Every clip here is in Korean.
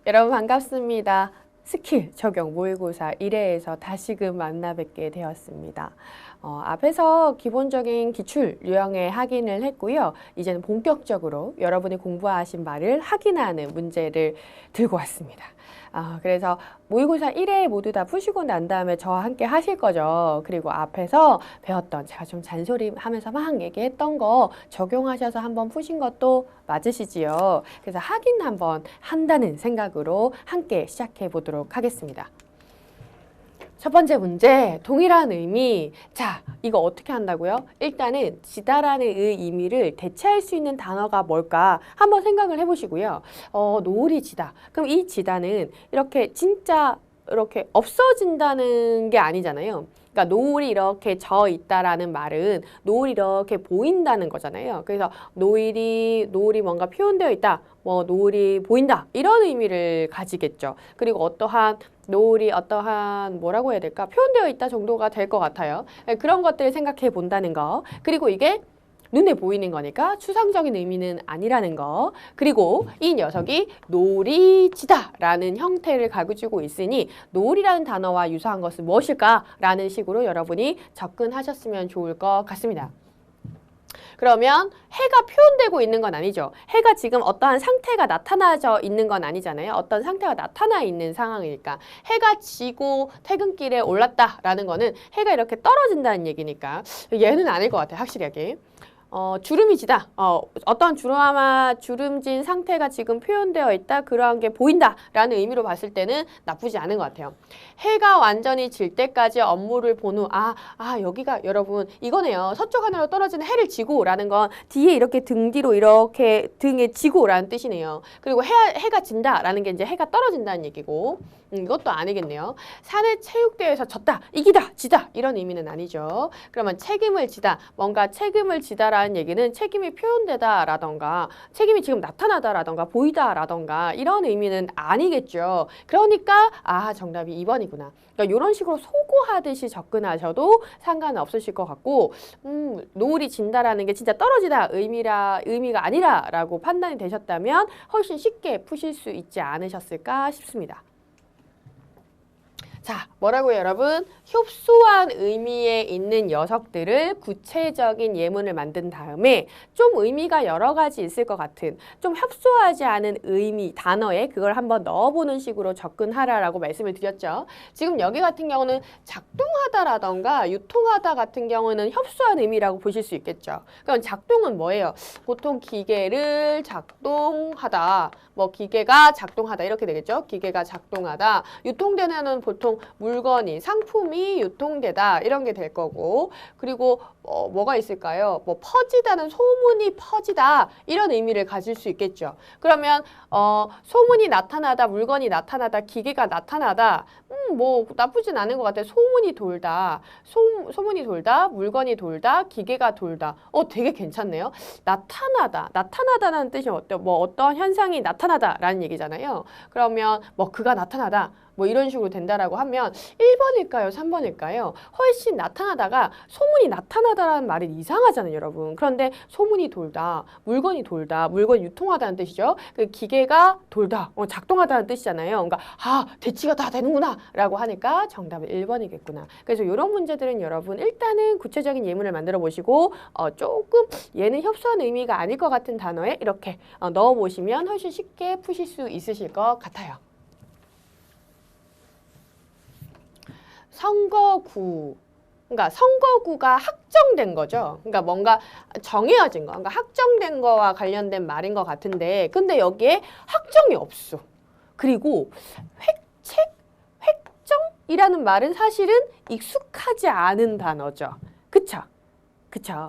여러분 반갑습니다. 스킬 적용 모의고사 1회에서 다시금 만나 뵙게 되었습니다. 앞에서 기본적인 기출 유형의 확인을 했고요. 이제는 본격적으로 여러분이 공부하신 말을 확인하는 문제를 들고 왔습니다. 그래서 모의고사 1회 모두 다 푸시고 난 다음에 저와 함께 하실 거죠. 그리고 앞에서 배웠던 제가 좀 잔소리하면서 막 얘기했던 거 적용하셔서 한번 푸신 것도 맞으시지요. 그래서 확인 한번 한다는 생각으로 함께 시작해 보도록 하겠습니다. 첫 번째 문제, 동일한 의미. 자, 이거 어떻게 한다고요? 일단은 지다라는 의미를 대체할 수 있는 단어가 뭘까 한번 생각을 해보시고요. 노을이 지다. 그럼 이 지다는 이렇게 진짜 이렇게 없어진다는 게 아니잖아요. 그러니까 노을이 이렇게 져 있다라는 말은 노을이 이렇게 보인다는 거잖아요. 그래서 노을이 뭔가 표현되어 있다. 뭐 노을이 보인다. 이런 의미를 가지겠죠. 그리고 노을이 어떠한 뭐라고 해야 될까? 표현되어 있다 정도가 될 것 같아요. 그런 것들을 생각해 본다는 거. 그리고 이게 눈에 보이는 거니까 추상적인 의미는 아니라는 거. 그리고 이 녀석이 노을이 지다라는 형태를 가지고 있으니 노을이라는 단어와 유사한 것은 무엇일까라는 식으로 여러분이 접근하셨으면 좋을 것 같습니다. 그러면 해가 표현되고 있는 건 아니죠. 해가 지금 어떠한 상태가 나타나져 있는 건 아니잖아요. 어떤 상태가 나타나 있는 상황이니까. 해가 지고 퇴근길에 올랐다라는 거는 해가 이렇게 떨어진다는 얘기니까 얘는 아닐 것 같아요. 확실하게. 주름이 지다. 어떤 주름진 상태가 지금 표현되어 있다. 그러한 게 보인다라는 의미로 봤을 때는 나쁘지 않은 것 같아요. 해가 완전히 질 때까지 업무를 본 후, 여기가 여러분 이거네요. 서쪽 하늘로 떨어지는 해를 지고라는 건 뒤에 이렇게 등 뒤로 이렇게 등에 지고라는 뜻이네요. 그리고 해가 진다라는 게 이제 해가 떨어진다는 얘기고, 이것도 아니겠네요. 산의 체육대회에서 졌다, 이기다, 지다 이런 의미는 아니죠. 그러면 책임을 지다, 뭔가 책임을 지다라는 얘기는 책임이 표현되다라던가 책임이 지금 나타나다라던가 보이다라던가 이런 의미는 아니겠죠. 그러니까 정답이 2번이구나. 그러니까 이런 식으로 소고하듯이 접근하셔도 상관은 없으실 것 같고, 노을이 진다라는 게 진짜 떨어지다 의미가 아니라라고 판단이 되셨다면 훨씬 쉽게 푸실 수 있지 않으셨을까 싶습니다. 자, 뭐라고요, 여러분? 협소한 의미에 있는 녀석들을 구체적인 예문을 만든 다음에 좀 의미가 여러 가지 있을 것 같은 좀 협소하지 않은 의미, 단어에 그걸 한번 넣어보는 식으로 접근하라라고 말씀을 드렸죠. 지금 여기 같은 경우는 작동하다라던가 유통하다 같은 경우는 협소한 의미라고 보실 수 있겠죠. 그럼 작동은 뭐예요? 보통 기계를 작동하다, 뭐 기계가 작동하다 이렇게 되겠죠. 기계가 작동하다. 유통되는 보통 물건이, 상품이 유통되다 이런 게 될 거고, 그리고 뭐가 있을까요? 뭐 퍼지다는 소문이 퍼지다 이런 의미를 가질 수 있겠죠. 그러면 소문이 나타나다, 물건이 나타나다, 기계가 나타나다, 뭐 나쁘진 않은 것 같아요. 소문이 돌다, 소문이 돌다, 물건이 돌다, 기계가 돌다. 되게 괜찮네요. 나타나다라는 뜻이 어때요? 뭐 어떤 현상이 나타나다라는 얘기잖아요. 그러면 뭐 그가 나타나다, 뭐 이런 식으로 된다라고 하면 1번일까요? 3번일까요? 훨씬 나타나다가 소문이 나타나다라는 말이 이상하잖아요, 여러분. 그런데 소문이 돌다, 물건이 유통하다는 뜻이죠. 그 기계가 돌다, 작동하다는 뜻이잖아요. 그러니까 대치가 다 되는구나 라고 하니까 정답은 1번이겠구나. 그래서 이런 문제들은 여러분 일단은 구체적인 예문을 만들어 보시고 조금 얘는 협소한 의미가 아닐 것 같은 단어에 이렇게 넣어 보시면 훨씬 쉽게 푸실 수 있으실 것 같아요. 선거구. 그러니까 선거구가 확정된 거죠. 그러니까 뭔가 정해진 거. 그러니까 확정된 거와 관련된 말인 것 같은데, 근데 여기에 확정이 없어. 그리고 획정이라는 말은 사실은 익숙하지 않은 단어죠. 그쵸?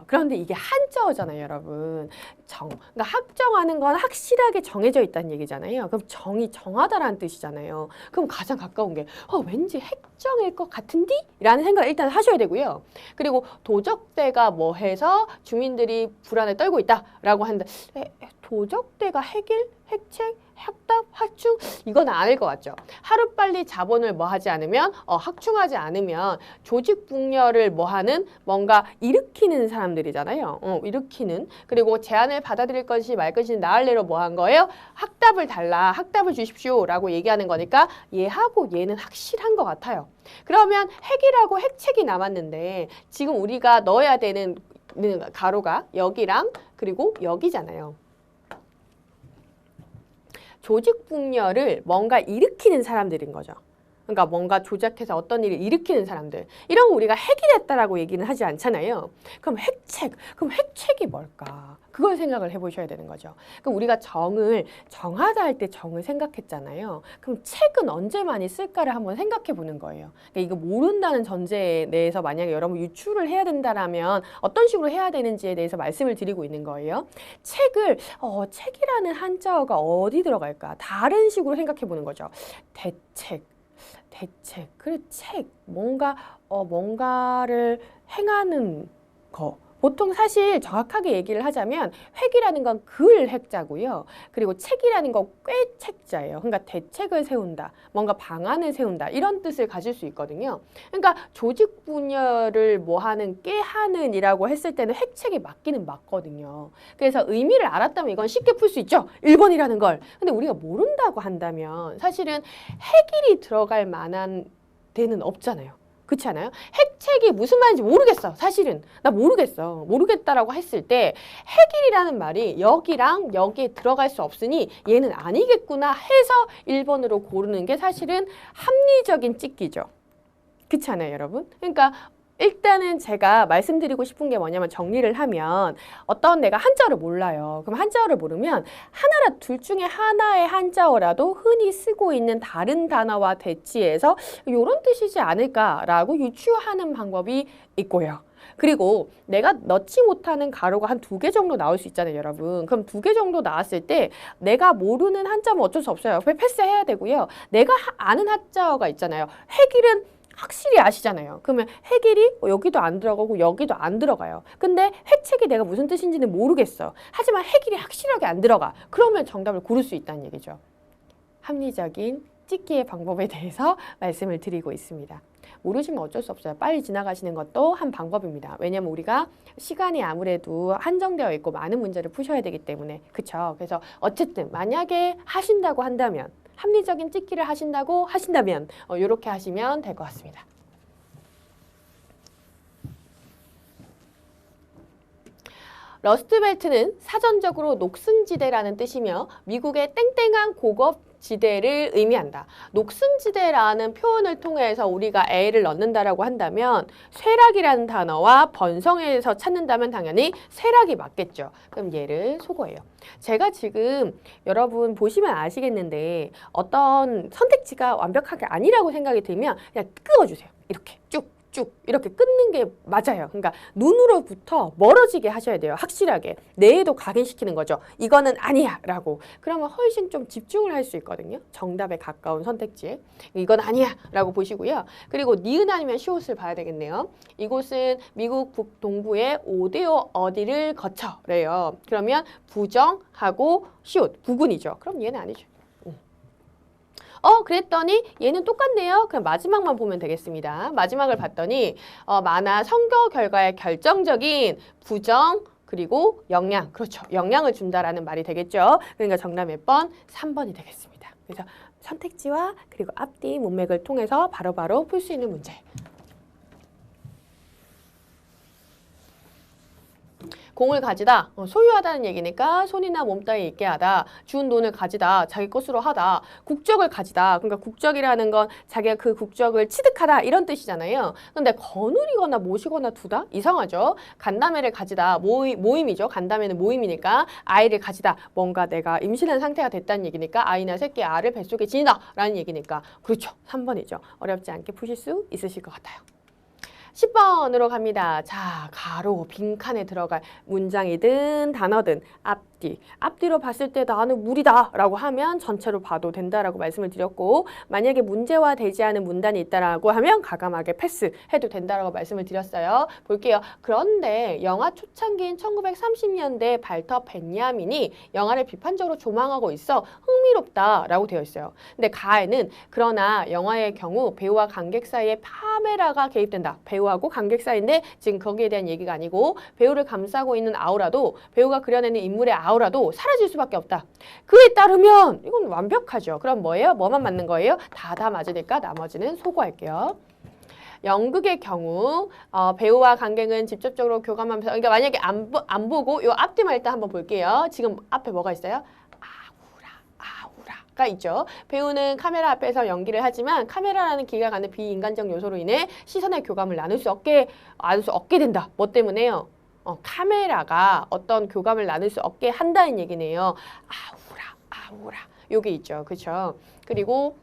그런데 이게 한자어잖아요, 여러분. 그러니까 확정하는 건 확실하게 정해져 있다는 얘기잖아요. 그럼 정하다라는 뜻이잖아요. 그럼 가장 가까운 게 왠지 확정일 것 같은디? 라는 생각을 일단 하셔야 되고요. 그리고 도적대가 뭐 해서 주민들이 불안에 떨고 있다라고 하는데 도적대가 핵일? 핵책? 학답? 학충? 이건 아닐 것 같죠. 하루빨리 자본을 뭐 하지 않으면 학충하지 않으면 조직분열을 뭐 하는 뭔가 일으키는 사람들이잖아요. 일으키는. 그리고 제안을 받아들일 것이 말 것이 나을래로 뭐 한 거예요? 학답을 달라. 학답을 주십시오. 라고 얘기하는 거니까 얘하고 얘는 확실한 것 같아요. 그러면 핵이라고 핵책이 남았는데 지금 우리가 넣어야 되는 가로가 여기랑 그리고 여기잖아요. 조직분열을 뭔가 일으키는 사람들인 거죠. 그러니까 뭔가 조작해서 어떤 일을 일으키는 사람들. 이런 거 우리가 핵이 됐다라고 얘기는 하지 않잖아요. 그럼 핵책, 그럼 핵책이 뭘까? 그걸 생각을 해보셔야 되는 거죠. 그럼 우리가 정을 정하다 할 때 정을 생각했잖아요. 그럼 책은 언제 많이 쓸까를 한번 생각해 보는 거예요. 그러니까 이거 모른다는 전제에 대해서 만약에 여러분 유추를 해야 된다라면 어떤 식으로 해야 되는지에 대해서 말씀을 드리고 있는 거예요. 책을 책이라는 한자어가 어디 들어갈까? 다른 식으로 생각해 보는 거죠. 대책, 그래 책, 뭔가를 행하는 거. 보통 사실 정확하게 얘기를 하자면 획이라는 건 글 핵자고요. 그리고 책이라는 건 꾀책자예요. 그러니까 대책을 세운다, 뭔가 방안을 세운다 이런 뜻을 가질 수 있거든요. 그러니까 조직 분열을 뭐 하는, 꾀하는 이라고 했을 때는 핵책이 맞기는 맞거든요. 그래서 의미를 알았다면 이건 쉽게 풀 수 있죠. 1번이라는 걸. 근데 우리가 모른다고 한다면 사실은 핵일이 들어갈 만한 데는 없잖아요. 그렇지 않아요? 핵책이 무슨 말인지 모르겠어. 사실은 나 모르겠어. 모르겠다라고 했을 때 핵일이라는 말이 여기랑 여기에 들어갈 수 없으니 얘는 아니겠구나 해서 1번으로 고르는 게 사실은 합리적인 찍기죠. 그렇지 않아요, 여러분? 그러니까 일단은 제가 말씀드리고 싶은 게 뭐냐면 정리를 하면 어떤 내가 한자어를 몰라요. 그럼 한자어를 모르면 하나라 둘 중에 하나의 한자어라도 흔히 쓰고 있는 다른 단어와 대치해서 이런 뜻이지 않을까라고 유추하는 방법이 있고요. 그리고 내가 넣지 못하는 가로가 한 2개 정도 나올 수 있잖아요, 여러분. 그럼 2개 정도 나왔을 때 내가 모르는 한자어는 어쩔 수 없어요. 패스해야 되고요. 내가 아는 한자어가 있잖아요. 핵일은 확실히 아시잖아요. 그러면 핵일이 여기도 안 들어가고 여기도 안 들어가요. 근데 핵책이 내가 무슨 뜻인지는 모르겠어. 하지만 핵일이 확실하게 안 들어가. 그러면 정답을 고를 수 있다는 얘기죠. 합리적인 찍기의 방법에 대해서 말씀을 드리고 있습니다. 모르시면 어쩔 수 없어요. 빨리 지나가시는 것도 한 방법입니다. 왜냐면 우리가 시간이 아무래도 한정되어 있고 많은 문제를 푸셔야 되기 때문에. 그쵸? 그래서 어쨌든 만약에 하신다고 한다면 합리적인 찍기를 하신다면 이렇게 하시면 될 것 같습니다. 러스트벨트는 사전적으로 녹슨지대라는 뜻이며 미국의 땡땡한 고급 지대를 의미한다. 녹슨지대라는 표현을 통해서 우리가 A를 넣는다라고 한다면 쇠락이라는 단어와 번성에서 찾는다면 당연히 쇠락이 맞겠죠. 그럼 얘를 소거해요. 제가 지금 여러분 보시면 아시겠는데 어떤 선택지가 완벽하게 아니라고 생각이 들면 그냥 끄어주세요. 이렇게 쭉 이렇게 끊는 게 맞아요. 그러니까 눈으로부터 멀어지게 하셔야 돼요. 확실하게. 뇌에도 각인시키는 거죠. 이거는 아니야 라고. 그러면 훨씬 좀 집중을 할 수 있거든요. 정답에 가까운 선택지에. 이건 아니야 라고 보시고요. 그리고 니은 아니면 시옷을 봐야 되겠네요. 이곳은 미국 북동부의 오데오 어디를 거쳐래요. 그러면 부정하고 시옷, 부근이죠. 그럼 얘는 아니죠. 그랬더니 얘는 똑같네요. 그럼 마지막만 보면 되겠습니다. 마지막을 봤더니 만화 선거 결과에 결정적인 부정 그리고 영향, 그렇죠. 영향을 준다라는 말이 되겠죠. 그러니까 정답 몇 번? 3번이 되겠습니다. 그래서 선택지와 그리고 앞뒤 문맥을 통해서 바로바로 풀 수 있는 문제. 공을 가지다, 소유하다는 얘기니까 손이나 몸 따위 있게 하다, 준 돈을 가지다, 자기 것으로 하다, 국적을 가지다. 그러니까 국적이라는 건 자기가 그 국적을 취득하다 이런 뜻이잖아요. 근데 거느리거나 모시거나 두다? 이상하죠? 간담회를 가지다, 모임이죠. 간담회는 모임이니까 아이를 가지다. 뭔가 내가 임신한 상태가 됐다는 얘기니까 아이나 새끼 알을 뱃속에 지니다 라는 얘기니까 그렇죠. 3번이죠. 어렵지 않게 푸실 수 있으실 것 같아요. 10번으로 갑니다. 자, 가로, 빈칸에 들어갈 문장이든 단어든 앞, 앞뒤로 봤을 때 나는 무리다 라고 하면 전체로 봐도 된다라고 말씀을 드렸고, 만약에 문제화 되지 않은 문단이 있다라고 하면 과감하게 패스해도 된다라고 말씀을 드렸어요. 볼게요. 그런데 영화 초창기인 1930년대 발터 벤야민이 영화를 비판적으로 조망하고 있어 흥미롭다라고 되어 있어요. 근데 가에는 그러나 영화의 경우 배우와 관객 사이에 카메라가 개입된다. 배우하고 관객 사이인데 지금 거기에 대한 얘기가 아니고, 배우를 감싸고 있는 아우라도, 배우가 그려내는 인물의 아우라도 사라질 수밖에 없다. 그에 따르면 이건 완벽하죠. 그럼 뭐예요? 뭐만 맞는 거예요? 다 맞으니까 나머지는 소거할게요. 연극의 경우 배우와 관객은 직접적으로 교감하면서, 그러니까 만약에 안 보고 요 앞뒤만 일단 한번 볼게요. 지금 앞에 뭐가 있어요? 아우라가 있죠. 배우는 카메라 앞에서 연기를 하지만 카메라라는 기가 가는 비인간적 요소로 인해 시선의 교감을 나눌 수 없게 된다. 뭐 때문에요? 카메라가 어떤 교감을 나눌 수 없게 한다는 얘기네요. 아우라 요게 있죠. 그렇죠? 그리고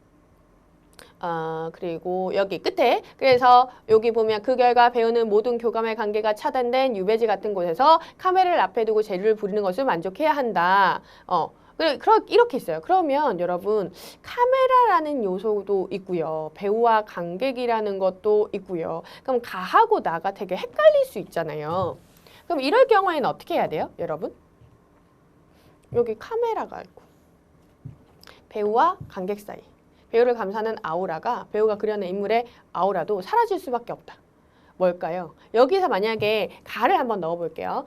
여기 끝에, 그래서 여기 보면 그 결과 배우는 모든 교감의 관계가 차단된 유배지 같은 곳에서 카메라를 앞에 두고 재주를 부리는 것을 만족해야 한다. 이렇게 있어요. 그러면 여러분, 카메라라는 요소도 있고요. 배우와 관객이라는 것도 있고요. 그럼 가하고 나가 되게 헷갈릴 수 있잖아요. 그럼 이럴 경우에는 어떻게 해야 돼요, 여러분? 여기 카메라가 있고 배우와 관객 사이, 배우를 감싸는 아우라가, 배우가 그려낸 인물의 아우라도 사라질 수밖에 없다. 뭘까요? 여기서 만약에 가를 한번 넣어볼게요.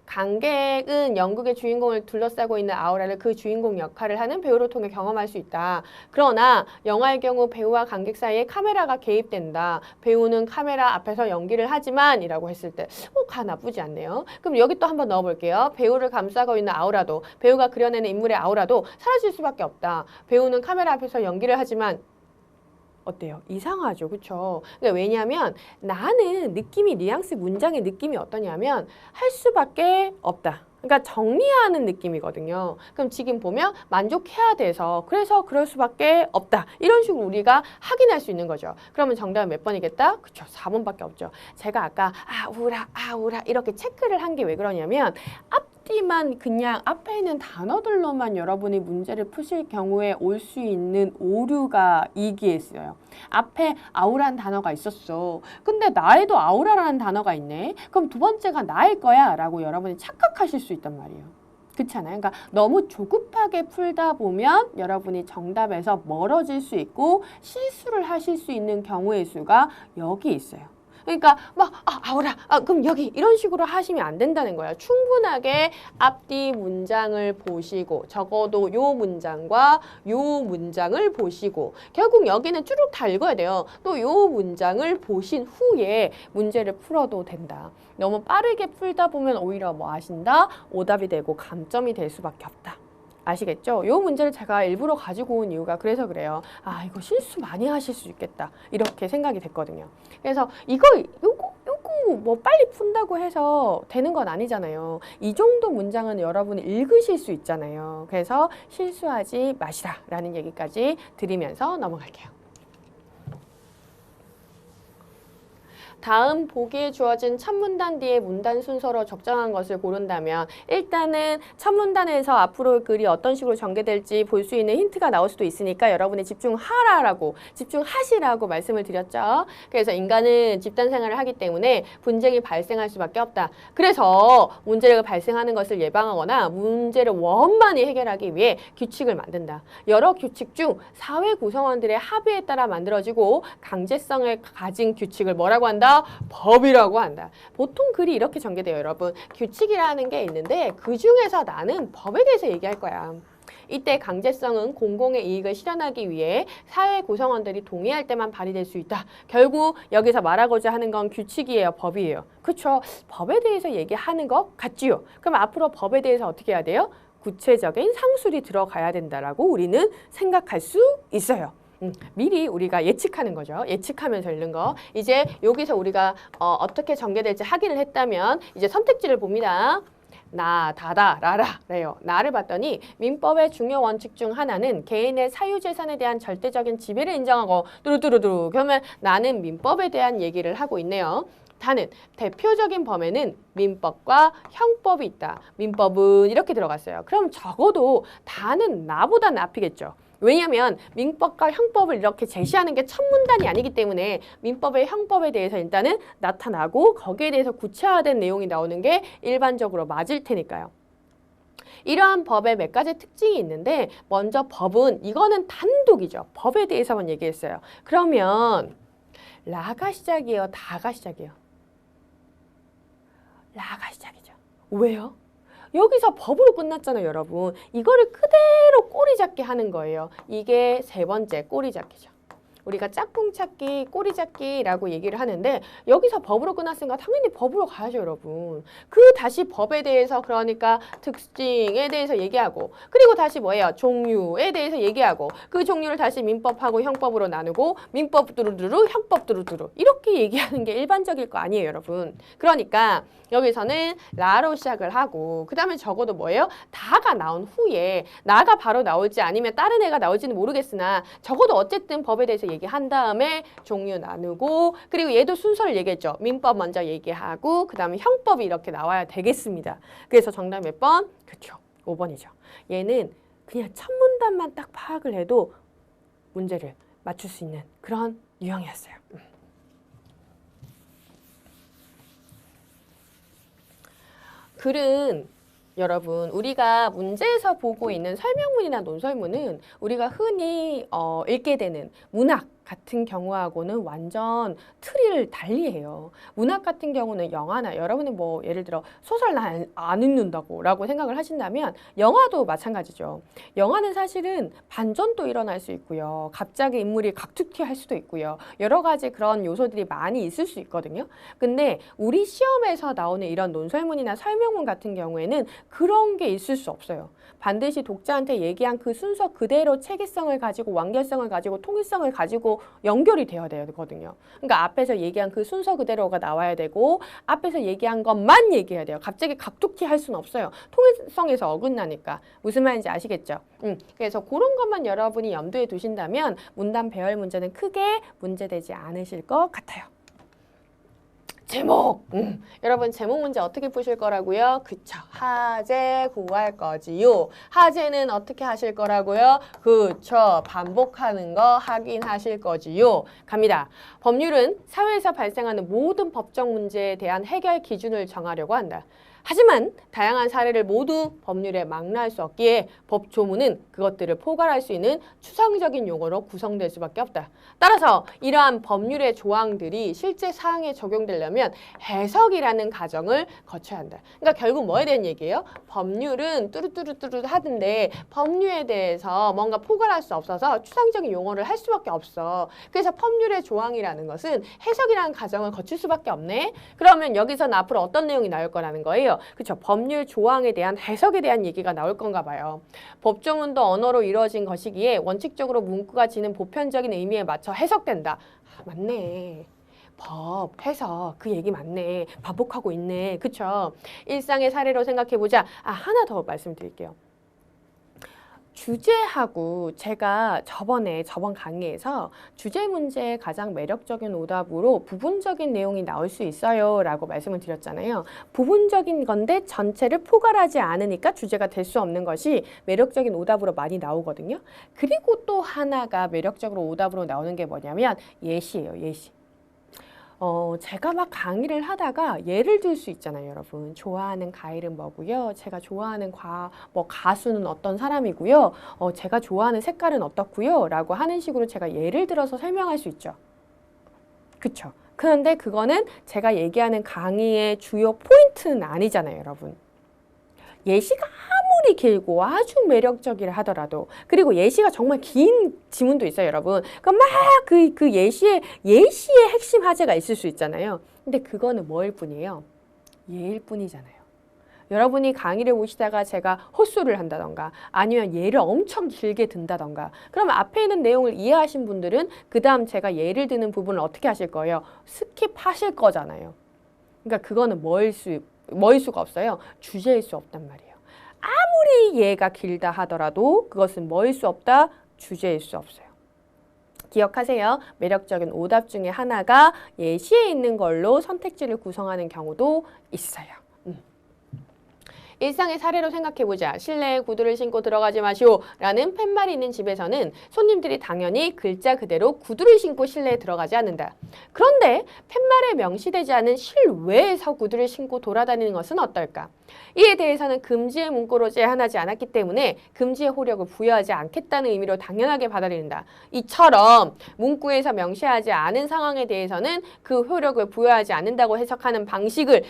관객은 연극의 주인공을 둘러싸고 있는 아우라를 그 주인공 역할을 하는 배우를 통해 경험할 수 있다. 그러나 영화의 경우 배우와 관객 사이에 카메라가 개입된다. 배우는 카메라 앞에서 연기를 하지만 이라고 했을 때 가 나쁘지 않네요. 그럼 여기 또 한번 넣어볼게요. 배우를 감싸고 있는 아우라도, 배우가 그려내는 인물의 아우라도 사라질 수밖에 없다. 배우는 카메라 앞에서 연기를 하지만 어때요? 이상하죠. 그쵸? 그러니까 왜냐하면 나는 느낌이, 뉘앙스 문장의 느낌이 어떠냐면 할 수밖에 없다. 그러니까 정리하는 느낌이거든요. 그럼 지금 보면 만족해야 돼서, 그래서 그럴 수밖에 없다. 이런 식으로 우리가 확인할 수 있는 거죠. 그러면 정답은 몇 번이겠다? 그쵸? 4번밖에 없죠. 제가 아까 아우라 이렇게 체크를 한 게 왜 그러냐면, 앞뒤만 그냥 앞에 있는 단어들로만 여러분이 문제를 푸실 경우에 올 수 있는 오류가 이기했어요. 앞에 아우라는 단어가 있었어. 근데 나에도 아우라라는 단어가 있네. 그럼 두 번째가 나일 거야 라고 여러분이 착각하실 수 있단 말이에요. 그렇잖아요. 그러니까 너무 조급하게 풀다 보면 여러분이 정답에서 멀어질 수 있고 실수를 하실 수 있는 경우의 수가 여기 있어요. 그러니까 막 아우라 그럼 여기 이런 식으로 하시면 안 된다는 거예요. 충분하게 앞뒤 문장을 보시고, 적어도 요 문장과 요 문장을 보시고, 결국 여기는 쭈룩 다 읽어야 돼요. 또 요 문장을 보신 후에 문제를 풀어도 된다. 너무 빠르게 풀다 보면 오히려 뭐 아신다? 오답이 되고 감점이 될 수밖에 없다. 아시겠죠? 요 문제를 제가 일부러 가지고 온 이유가 그래서 그래요. 이거 실수 많이 하실 수 있겠다. 이렇게 생각이 됐거든요. 그래서 요거 뭐 빨리 푼다고 해서 되는 건 아니잖아요. 이 정도 문장은 여러분이 읽으실 수 있잖아요. 그래서 실수하지 마시라 라는 얘기까지 드리면서 넘어갈게요. 다음 보기에 주어진 첫 문단 뒤에 문단 순서로 적정한 것을 고른다면, 일단은 첫 문단에서 앞으로 글이 어떤 식으로 전개될지 볼 수 있는 힌트가 나올 수도 있으니까 여러분이 집중하시라고 말씀을 드렸죠. 그래서 인간은 집단 생활을 하기 때문에 분쟁이 발생할 수밖에 없다. 그래서 문제가 발생하는 것을 예방하거나 문제를 원만히 해결하기 위해 규칙을 만든다. 여러 규칙 중 사회 구성원들의 합의에 따라 만들어지고 강제성을 가진 규칙을 뭐라고 한다? 법이라고 한다. 보통 글이 이렇게 전개돼요, 여러분. 규칙이라는 게 있는데 그 중에서 나는 법에 대해서 얘기할 거야. 이때 강제성은 공공의 이익을 실현하기 위해 사회 구성원들이 동의할 때만 발휘될 수 있다. 결국 여기서 말하고자 하는 건 규칙이에요, 법이에요. 그렇죠? 법에 대해서 얘기하는 것 같지요? 그럼 앞으로 법에 대해서 어떻게 해야 돼요? 구체적인 상술이 들어가야 된다라고 우리는 생각할 수 있어요. 미리 우리가 예측하는 거죠. 예측하면서 읽는 거. 이제 여기서 우리가 어떻게 전개될지 확인을 했다면 이제 선택지를 봅니다. 나, 다다, 라라 래요. 나를 봤더니 민법의 중요 원칙 중 하나는 개인의 사유재산에 대한 절대적인 지배를 인정하고 뚜루뚜루뚜루 그러면 나는 민법에 대한 얘기를 하고 있네요. 다는 대표적인 범에는 민법과 형법이 있다. 민법은 이렇게 들어갔어요. 그럼 적어도 다는 나보다 낫겠죠. 왜냐하면 민법과 형법을 이렇게 제시하는 게 첫 문단이 아니기 때문에 민법의 형법에 대해서 일단은 나타나고 거기에 대해서 구체화된 내용이 나오는 게 일반적으로 맞을 테니까요. 이러한 법의 몇 가지 특징이 있는데 먼저 법은 이거는 단독이죠. 법에 대해서만 얘기했어요. 그러면 라가 시작이에요? 다가 시작이에요? 라가 시작이죠. 왜요? 여기서 법으로 끝났잖아요, 여러분. 이거를 그대로 꼬리 잡기 하는 거예요. 이게 세 번째 꼬리 잡기죠. 우리가 짝꿍 찾기, 꼬리 잡기라고 얘기를 하는데 여기서 법으로 끝났으니까 당연히 법으로 가야죠, 여러분. 그 다시 법에 대해서 그러니까 특징에 대해서 얘기하고 그리고 다시 뭐예요? 종류에 대해서 얘기하고 그 종류를 다시 민법하고 형법으로 나누고 민법 두루두루, 형법 두루두루 이렇게 얘기하는 게 일반적일 거 아니에요, 여러분. 그러니까 여기서는 라로 시작을 하고 그 다음에 적어도 뭐예요? 다가 나온 후에 나가 바로 나올지 아니면 다른 애가 나올지는 모르겠으나 적어도 어쨌든 법에 대해서 얘기한 다음에 종류 나누고 그리고 얘도 순서를 얘기했죠. 민법 먼저 얘기하고 그 다음에 형법이 이렇게 나와야 되겠습니다. 그래서 정답 몇 번? 그렇죠. 5번이죠. 얘는 그냥 첫 문단만 딱 파악을 해도 문제를 맞출 수 있는 그런 유형이었어요. 글은 여러분 우리가 문제에서 보고 있는 설명문이나 논설문은 우리가 흔히 읽게 되는 문학 같은 경우하고는 완전 틀을 달리해요. 문학 같은 경우는 영화나 여러분이 뭐 예를 들어 소설 안 읽는다고 라고 생각을 하신다면 영화도 마찬가지죠. 영화는 사실은 반전도 일어날 수 있고요. 갑자기 인물이 각투튀할 수도 있고요. 여러 가지 그런 요소들이 많이 있을 수 있거든요. 근데 우리 시험에서 나오는 이런 논설문이나 설명문 같은 경우에는 그런 게 있을 수 없어요. 반드시 독자한테 얘기한 그 순서 그대로 체계성을 가지고 완결성을 가지고 통일성을 가지고 연결이 되어야 되거든요. 그러니까 앞에서 얘기한 그 순서 그대로가 나와야 되고 앞에서 얘기한 것만 얘기해야 돼요. 갑자기 각툭튀 할 수는 없어요. 통일성에서 어긋나니까. 무슨 말인지 아시겠죠? 그래서 그런 것만 여러분이 염두에 두신다면 문단 배열 문제는 크게 문제되지 않으실 것 같아요. 제목! 여러분 제목 문제 어떻게 푸실 거라고요? 그쵸. 하재 구할 거지요. 하재는 어떻게 하실 거라고요? 그쵸. 반복하는 거 확인하실 거지요. 갑니다. 법률은 사회에서 발생하는 모든 법적 문제에 대한 해결 기준을 정하려고 한다. 하지만 다양한 사례를 모두 법률에 망라할 수 없기에 법조문은 그것들을 포괄할 수 있는 추상적인 용어로 구성될 수밖에 없다. 따라서 이러한 법률의 조항들이 실제 사항에 적용되려면 해석이라는 과정을 거쳐야 한다. 그러니까 결국 뭐에 대한 얘기예요? 법률은 뚜루뚜루뚜루 하던데 법률에 대해서 뭔가 포괄할 수 없어서 추상적인 용어를 할 수밖에 없어. 그래서 법률의 조항이라는 것은 해석이라는 과정을 거칠 수밖에 없네. 그러면 여기서는 앞으로 어떤 내용이 나올 거라는 거예요? 그렇죠. 법률 조항에 대한 해석에 대한 얘기가 나올 건가 봐요. 법조문도 언어로 이루어진 것이기에 원칙적으로 문구가 지닌 보편적인 의미에 맞춰 해석된다. 아, 맞네. 법, 해석, 그 얘기 맞네. 반복하고 있네. 그쵸? 일상의 사례로 생각해보자. 하나 더 말씀드릴게요. 주제하고 제가 저번 강의에서 주제 문제의 가장 매력적인 오답으로 부분적인 내용이 나올 수 있어요 라고 말씀을 드렸잖아요. 부분적인 건데 전체를 포괄하지 않으니까 주제가 될 수 없는 것이 매력적인 오답으로 많이 나오거든요. 그리고 또 하나가 매력적으로 오답으로 나오는 게 뭐냐면 예시예요. 예시. 제가 막 강의를 하다가 예를 들 수 있잖아요, 여러분. 좋아하는 과일은 뭐고요? 제가 좋아하는 가수는 어떤 사람이고요? 제가 좋아하는 색깔은 어떻고요? 라고 하는 식으로 제가 예를 들어서 설명할 수 있죠. 그쵸? 그런데 그거는 제가 얘기하는 강의의 주요 포인트는 아니잖아요, 여러분. 예시가 아무리 길고 아주 매력적이라 하더라도 그리고 예시가 정말 긴 지문도 있어요, 여러분. 그럼 막 그 예시의 핵심 화제가 있을 수 있잖아요. 근데 그거는 뭐일 뿐이에요? 예일 뿐이잖아요. 여러분이 강의를 보시다가 제가 헛소리를 한다던가 아니면 예를 엄청 길게 든다던가 그러면 앞에 있는 내용을 이해하신 분들은 그 다음 제가 예를 드는 부분을 어떻게 하실 거예요? 스킵하실 거잖아요. 그러니까 그거는 뭐일 수 뭐일 수가 없어요? 주제일 수 없단 말이에요. 아무리 얘가 길다 하더라도 그것은 뭐일 수 없다? 주제일 수 없어요. 기억하세요. 매력적인 오답 중에 하나가 예시에 있는 걸로 선택지를 구성하는 경우도 있어요. 일상의 사례로 생각해보자. 실내에 구두를 신고 들어가지 마시오 라는 팻말이 있는 집에서는 손님들이 당연히 글자 그대로 구두를 신고 실내에 들어가지 않는다. 그런데 팻말에 명시되지 않은 실외에서 구두를 신고 돌아다니는 것은 어떨까? 이에 대해서는 금지의 문구로 제한하지 않았기 때문에 금지의 효력을 부여하지 않겠다는 의미로 당연하게 받아들인다. 이처럼 문구에서 명시하지 않은 상황에 대해서는 그 효력을 부여하지 않는다고 해석하는 방식을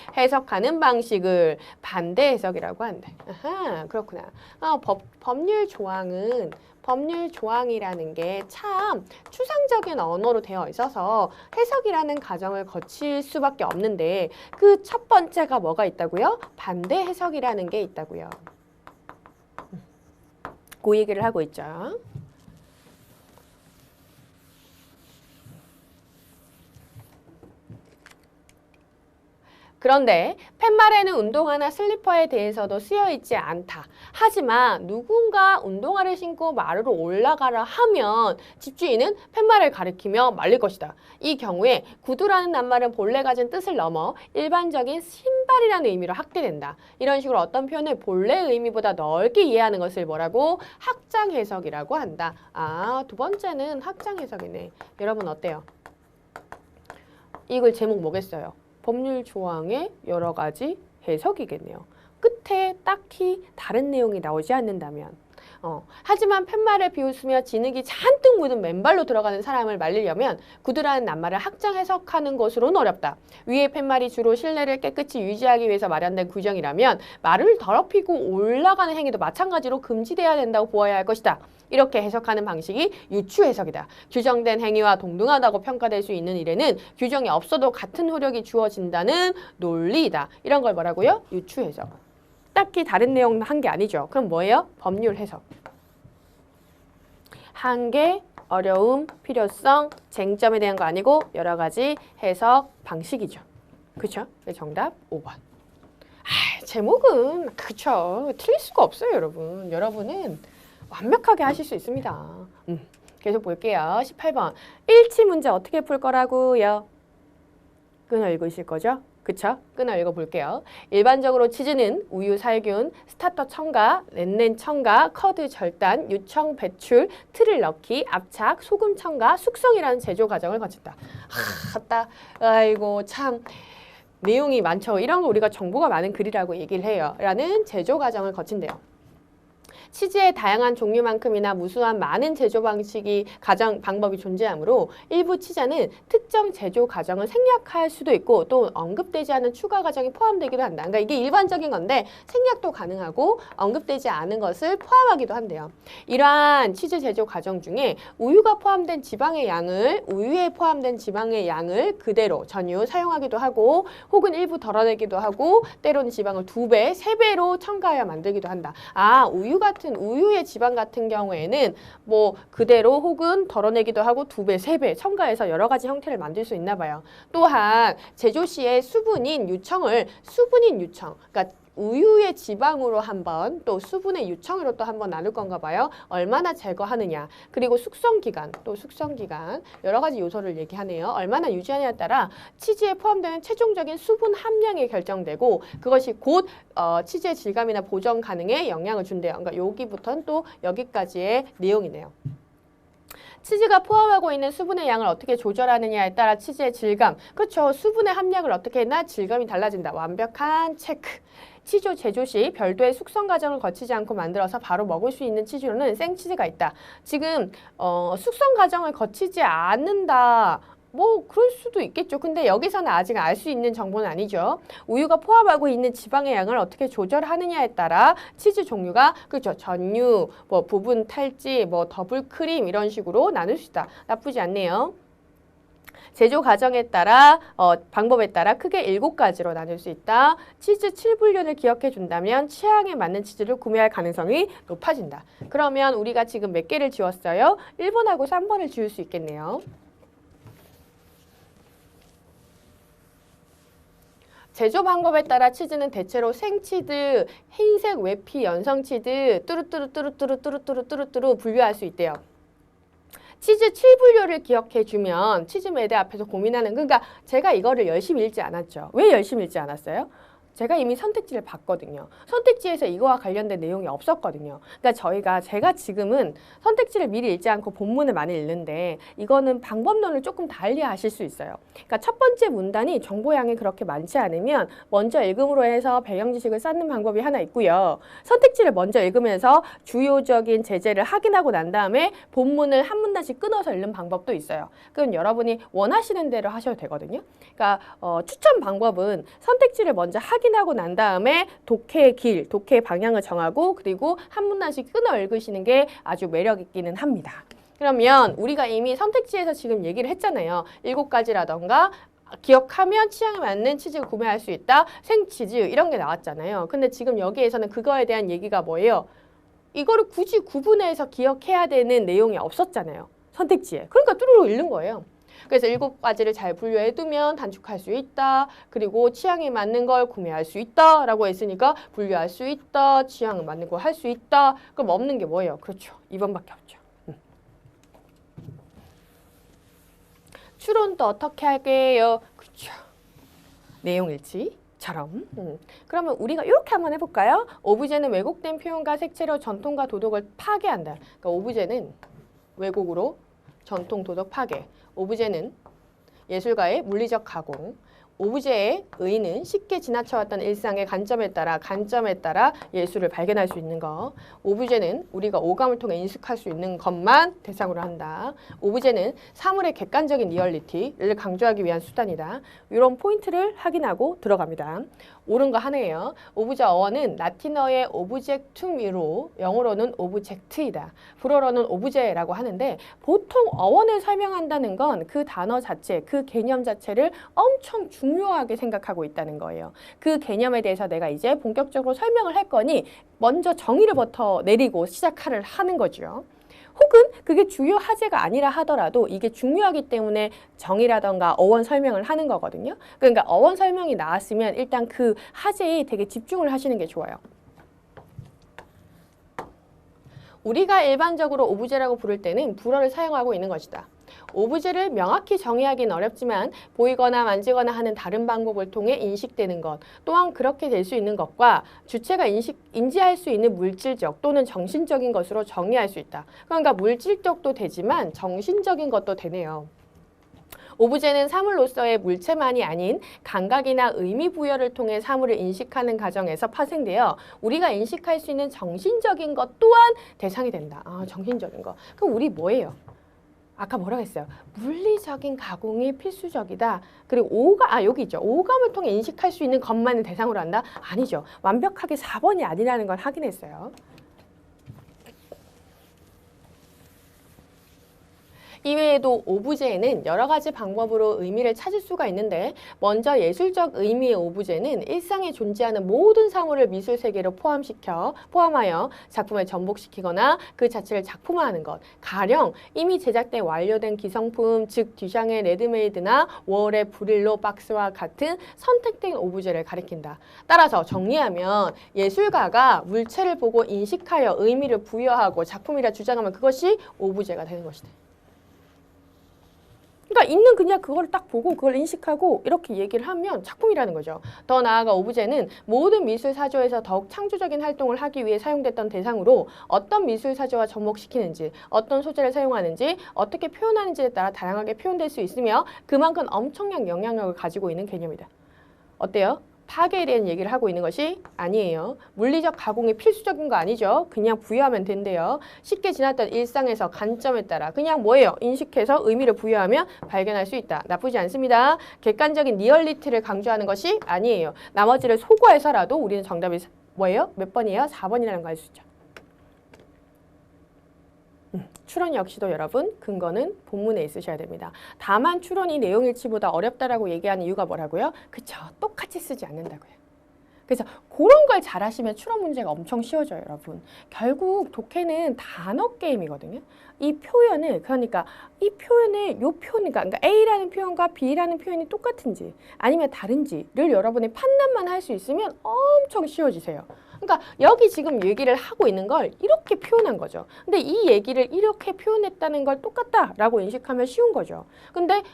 반대 해석이라고 한다. 아하, 그렇구나. 법률 조항이라는 게 참 추상적인 언어로 되어 있어서 해석이라는 과정을 거칠 수밖에 없는데 그 첫 번째가 뭐가 있다고요? 반대 해석이라는 게 있다고요. 그 얘기를 하고 있죠. 그런데 팻말에는 운동화나 슬리퍼에 대해서도 쓰여있지 않다. 하지만 누군가 운동화를 신고 마루로 올라가라 하면 집주인은 팻말을 가리키며 말릴 것이다. 이 경우에 구두라는 낱말은 본래 가진 뜻을 넘어 일반적인 신발이라는 의미로 확대된다. 이런 식으로 어떤 표현을 본래 의미보다 넓게 이해하는 것을 뭐라고? 확장 해석이라고 한다. 두 번째는 확장 해석이네. 여러분 어때요? 이걸 제목 뭐겠어요? 법률 조항의 여러 가지 해석이겠네요. 끝에 딱히 다른 내용이 나오지 않는다면. 하지만 팻말을 비웃으며 진흙이 잔뜩 묻은 맨발로 들어가는 사람을 말리려면 구두라는 낱말을 확장 해석하는 것으로는 어렵다. 위의 팻말이 주로 실내를 깨끗이 유지하기 위해서 마련된 규정이라면 말을 더럽히고 올라가는 행위도 마찬가지로 금지돼야 된다고 보아야 할 것이다. 이렇게 해석하는 방식이 유추 해석이다. 규정된 행위와 동등하다고 평가될 수 있는 일에는 규정이 없어도 같은 효력이 주어진다는 논리이다. 이런 걸 뭐라고요? 유추 해석. 딱히 다른 내용 한 게 아니죠. 그럼 뭐예요? 법률 해석. 한계, 어려움, 필요성, 쟁점에 대한 거 아니고 여러 가지 해석 방식이죠. 그렇죠? 정답 5번. 제목은 그렇죠. 틀릴 수가 없어요, 여러분. 여러분은 완벽하게 하실 수 있습니다. 계속 볼게요. 18번. 일치 문제 어떻게 풀 거라고요? 끊어 읽으실 거죠? 그쵸? 끊어 읽어볼게요. 일반적으로 치즈는 우유, 살균, 스타터 첨가, 렌넨 첨가, 커드 절단, 유청, 배출, 틀을 넣기, 압착, 소금 첨가, 숙성이라는 제조 과정을 거친다. 아이고 참 내용이 많죠. 이런 거 우리가 정보가 많은 글이라고 얘기를 해요. 라는 제조 과정을 거친대요. 치즈의 다양한 종류만큼이나 무수한 많은 제조 방법이 존재하므로 일부 치자는 특정 제조 과정을 생략할 수도 있고 또 언급되지 않은 추가 과정이 포함되기도 한다. 그러니까 이게 일반적인 건데 생략도 가능하고 언급되지 않은 것을 포함하기도 한대요. 이러한 치즈 제조 과정 중에 우유에 포함된 지방의 양을 그대로 전유 사용하기도 하고 혹은 일부 덜어내기도 하고 때로는 지방을 2배, 3배로 첨가하여 만들기도 한다. 우유의 지방 같은 경우에는 뭐 그대로 혹은 덜어내기도 하고 2배, 3배 첨가해서 여러 가지 형태를 만들 수 있나 봐요. 또한 제조 시에 수분인 유청, 그러니까 우유의 지방으로 한번 또 수분의 유청으로 또 한번 나눌 건가 봐요. 얼마나 제거하느냐. 그리고 숙성기간 여러 가지 요소를 얘기하네요. 얼마나 유지하느냐에 따라 치즈에 포함되는 최종적인 수분 함량이 결정되고 그것이 곧 치즈의 질감이나 보존 가능에 영향을 준대요. 그러니까 여기부터는 또 여기까지의 내용이네요. 치즈가 포함하고 있는 수분의 양을 어떻게 조절하느냐에 따라 치즈의 질감, 그렇죠. 수분의 함량을 어떻게 했나 질감이 달라진다. 완벽한 체크. 치즈 제조 시 별도의 숙성 과정을 거치지 않고 만들어서 바로 먹을 수 있는 치즈로는 생치즈가 있다. 지금 숙성 과정을 거치지 않는다. 뭐 그럴 수도 있겠죠. 근데 여기서는 아직 알 수 있는 정보는 아니죠. 우유가 포함하고 있는 지방의 양을 어떻게 조절하느냐에 따라 치즈 종류가 그렇죠. 전유, 뭐 부분 탈지, 뭐 더블 크림 이런 식으로 나눌 수 있다. 나쁘지 않네요. 제조 과정에 따라 방법에 따라 크게 7가지로 나눌 수 있다. 치즈 7분류를 기억해 준다면 취향에 맞는 치즈를 구매할 가능성이 높아진다. 그러면 우리가 지금 몇 개를 지웠어요? 1번하고 3번을 지울 수 있겠네요. 제조 방법에 따라 치즈는 대체로 생치즈, 흰색 외피 연성치즈, 뚜루뚜루 분류할 수 있대요. 치즈 7분류를 기억해주면 치즈 매대 앞에서 고민하는, 그러니까 제가 이거를 열심히 읽지 않았죠. 왜 열심히 읽지 않았어요? 제가 이미 선택지를 봤거든요. 선택지에서 이거와 관련된 내용이 없었거든요. 그러니까 제가 지금은 선택지를 미리 읽지 않고 본문을 많이 읽는데 이거는 방법론을 조금 달리 하실 수 있어요. 그러니까 첫 번째 문단이 정보량이 그렇게 많지 않으면 먼저 읽음으로 해서 배경 지식을 쌓는 방법이 하나 있고요. 선택지를 먼저 읽으면서 주요적인 제재를 확인하고 난 다음에 본문을 한 문단씩 끊어서 읽는 방법도 있어요. 그럼 여러분이 원하시는 대로 하셔도 되거든요. 그러니까 추천 방법은 선택지를 먼저 확인하고 난 다음에 독해의 길, 독해의 방향을 정하고 그리고 한 문단씩 끊어 읽으시는 게 아주 매력 있기는 합니다. 그러면 우리가 이미 선택지에서 지금 얘기를 했잖아요. 7가지라던가 기억하면 취향에 맞는 치즈를 구매할 수 있다. 생치즈 이런 게 나왔잖아요. 근데 지금 여기에서는 그거에 대한 얘기가 뭐예요? 이거를 굳이 구분해서 기억해야 되는 내용이 없었잖아요. 선택지에. 그러니까 뚜루루 읽는 거예요. 그래서 7가지를 잘 분류해두면 단축할 수 있다. 그리고 취향에 맞는 걸 구매할 수 있다. 라고 했으니까 분류할 수 있다. 취향에 맞는 걸 할 수 있다. 그럼 없는 게 뭐예요? 그렇죠. 2번밖에 없죠. 추론도 어떻게 할게요? 그렇죠. 내용일치처럼. 그러면 우리가 이렇게 한번 해볼까요? 오브제는 왜곡된 표현과 색채로 전통과 도덕을 파괴한다. 그러니까 오브제는 왜곡으로 전통, 도덕 파괴. 오브제는 예술가의 물리적 가공. 오브제의 의는 쉽게 지나쳐왔던 일상의 관점에 따라 예술을 발견할 수 있는 거. 오브제는 우리가 오감을 통해 인식할 수 있는 것만 대상으로 한다. 오브제는 사물의 객관적인 리얼리티를 강조하기 위한 수단이다. 이런 포인트를 확인하고 들어갑니다. 옳은 거 하나예요. 오브제 어원은 라틴어의 오브젝툼으로 영어로는 오브젝트이다. 불어로는 오브제라고 하는데 보통 어원을 설명한다는 건 그 단어 자체, 그 개념 자체를 엄청 중요하게 생각하고 있다는 거예요. 그 개념에 대해서 내가 이제 본격적으로 설명을 할 거니 먼저 정의를부터 내리고 시작을 하는 거죠. 혹은 그게 주요 화제가 아니라 하더라도 이게 중요하기 때문에 정의라던가 어원 설명을 하는 거거든요. 그러니까 어원 설명이 나왔으면 일단 그 화제에 되게 집중을 하시는 게 좋아요. 우리가 일반적으로 오브제라고 부를 때는 불어를 사용하고 있는 것이다. 오브제를 명확히 정의하기는 어렵지만 보이거나 만지거나 하는 다른 방법을 통해 인식되는 것 또한 그렇게 될 수 있는 것과 주체가 인지할 수 있는 물질적 또는 정신적인 것으로 정의할 수 있다. 그러니까 물질적도 되지만 정신적인 것도 되네요. 오브제는 사물로서의 물체만이 아닌 감각이나 의미 부여를 통해 사물을 인식하는 과정에서 파생되어 우리가 인식할 수 있는 정신적인 것 또한 대상이 된다. 정신적인 거. 그럼 우리 뭐예요? 아까 뭐라고 했어요? 물리적인 가공이 필수적이다. 그리고 여기 있죠. 오감을 통해 인식할 수 있는 것만을 대상으로 한다? 아니죠. 완벽하게 4번이 아니라는 걸 확인했어요. 이외에도 오브제에는 여러 가지 방법으로 의미를 찾을 수가 있는데 먼저 예술적 의미의 오브제는 일상에 존재하는 모든 사물을 미술 세계로 포함하여 작품을 전복시키거나 그 자체를 작품화하는 것. 가령 이미 제작돼 완료된 기성품, 즉 듀샹의 레드메이드나 워홀의 브릴로 박스와 같은 선택된 오브제를 가리킨다. 따라서 정리하면 예술가가 물체를 보고 인식하여 의미를 부여하고 작품이라 주장하면 그것이 오브제가 되는 것이다. 그러니까 있는 그냥 그걸 딱 보고 그걸 인식하고 이렇게 얘기를 하면 작품이라는 거죠. 더 나아가 오브제는 모든 미술 사조에서 더욱 창조적인 활동을 하기 위해 사용됐던 대상으로 어떤 미술 사조와 접목시키는지, 어떤 소재를 사용하는지, 어떻게 표현하는지에 따라 다양하게 표현될 수 있으며 그만큼 엄청난 영향력을 가지고 있는 개념이다. 어때요? 파괴에 대한 얘기를 하고 있는 것이 아니에요. 물리적 가공이 필수적인 거 아니죠. 그냥 부여하면 된대요. 쉽게 지났던 일상에서 관점에 따라 그냥 뭐예요? 인식해서 의미를 부여하면 발견할 수 있다. 나쁘지 않습니다. 객관적인 리얼리티를 강조하는 것이 아니에요. 나머지를 소거해서라도 우리는 정답이 뭐예요? 몇 번이에요? 4번이라는 거 알 수 있죠. 추론 역시도 여러분 근거는 본문에 있으셔야 됩니다. 다만 추론이 내용일치보다 어렵다라고 얘기하는 이유가 뭐라고요? 그쵸. 똑같이 쓰지 않는다고요. 그래서 그런 걸 잘하시면 추론 문제가 엄청 쉬워져요, 여러분. 결국 독해는 단어 게임이거든요. 이 표현을, 그러니까 이 표현을, 요 표현, 그러니까 A라는 표현과 B라는 표현이 똑같은지 아니면 다른지를 여러분이 판단만 할 수 있으면 엄청 쉬워지세요. 그러니까 여기 지금 얘기를 하고 있는 걸 이렇게 표현한 거죠. 근데 이 얘기를 이렇게 표현했다는 걸 똑같다라고 인식하면 쉬운 거죠. 근데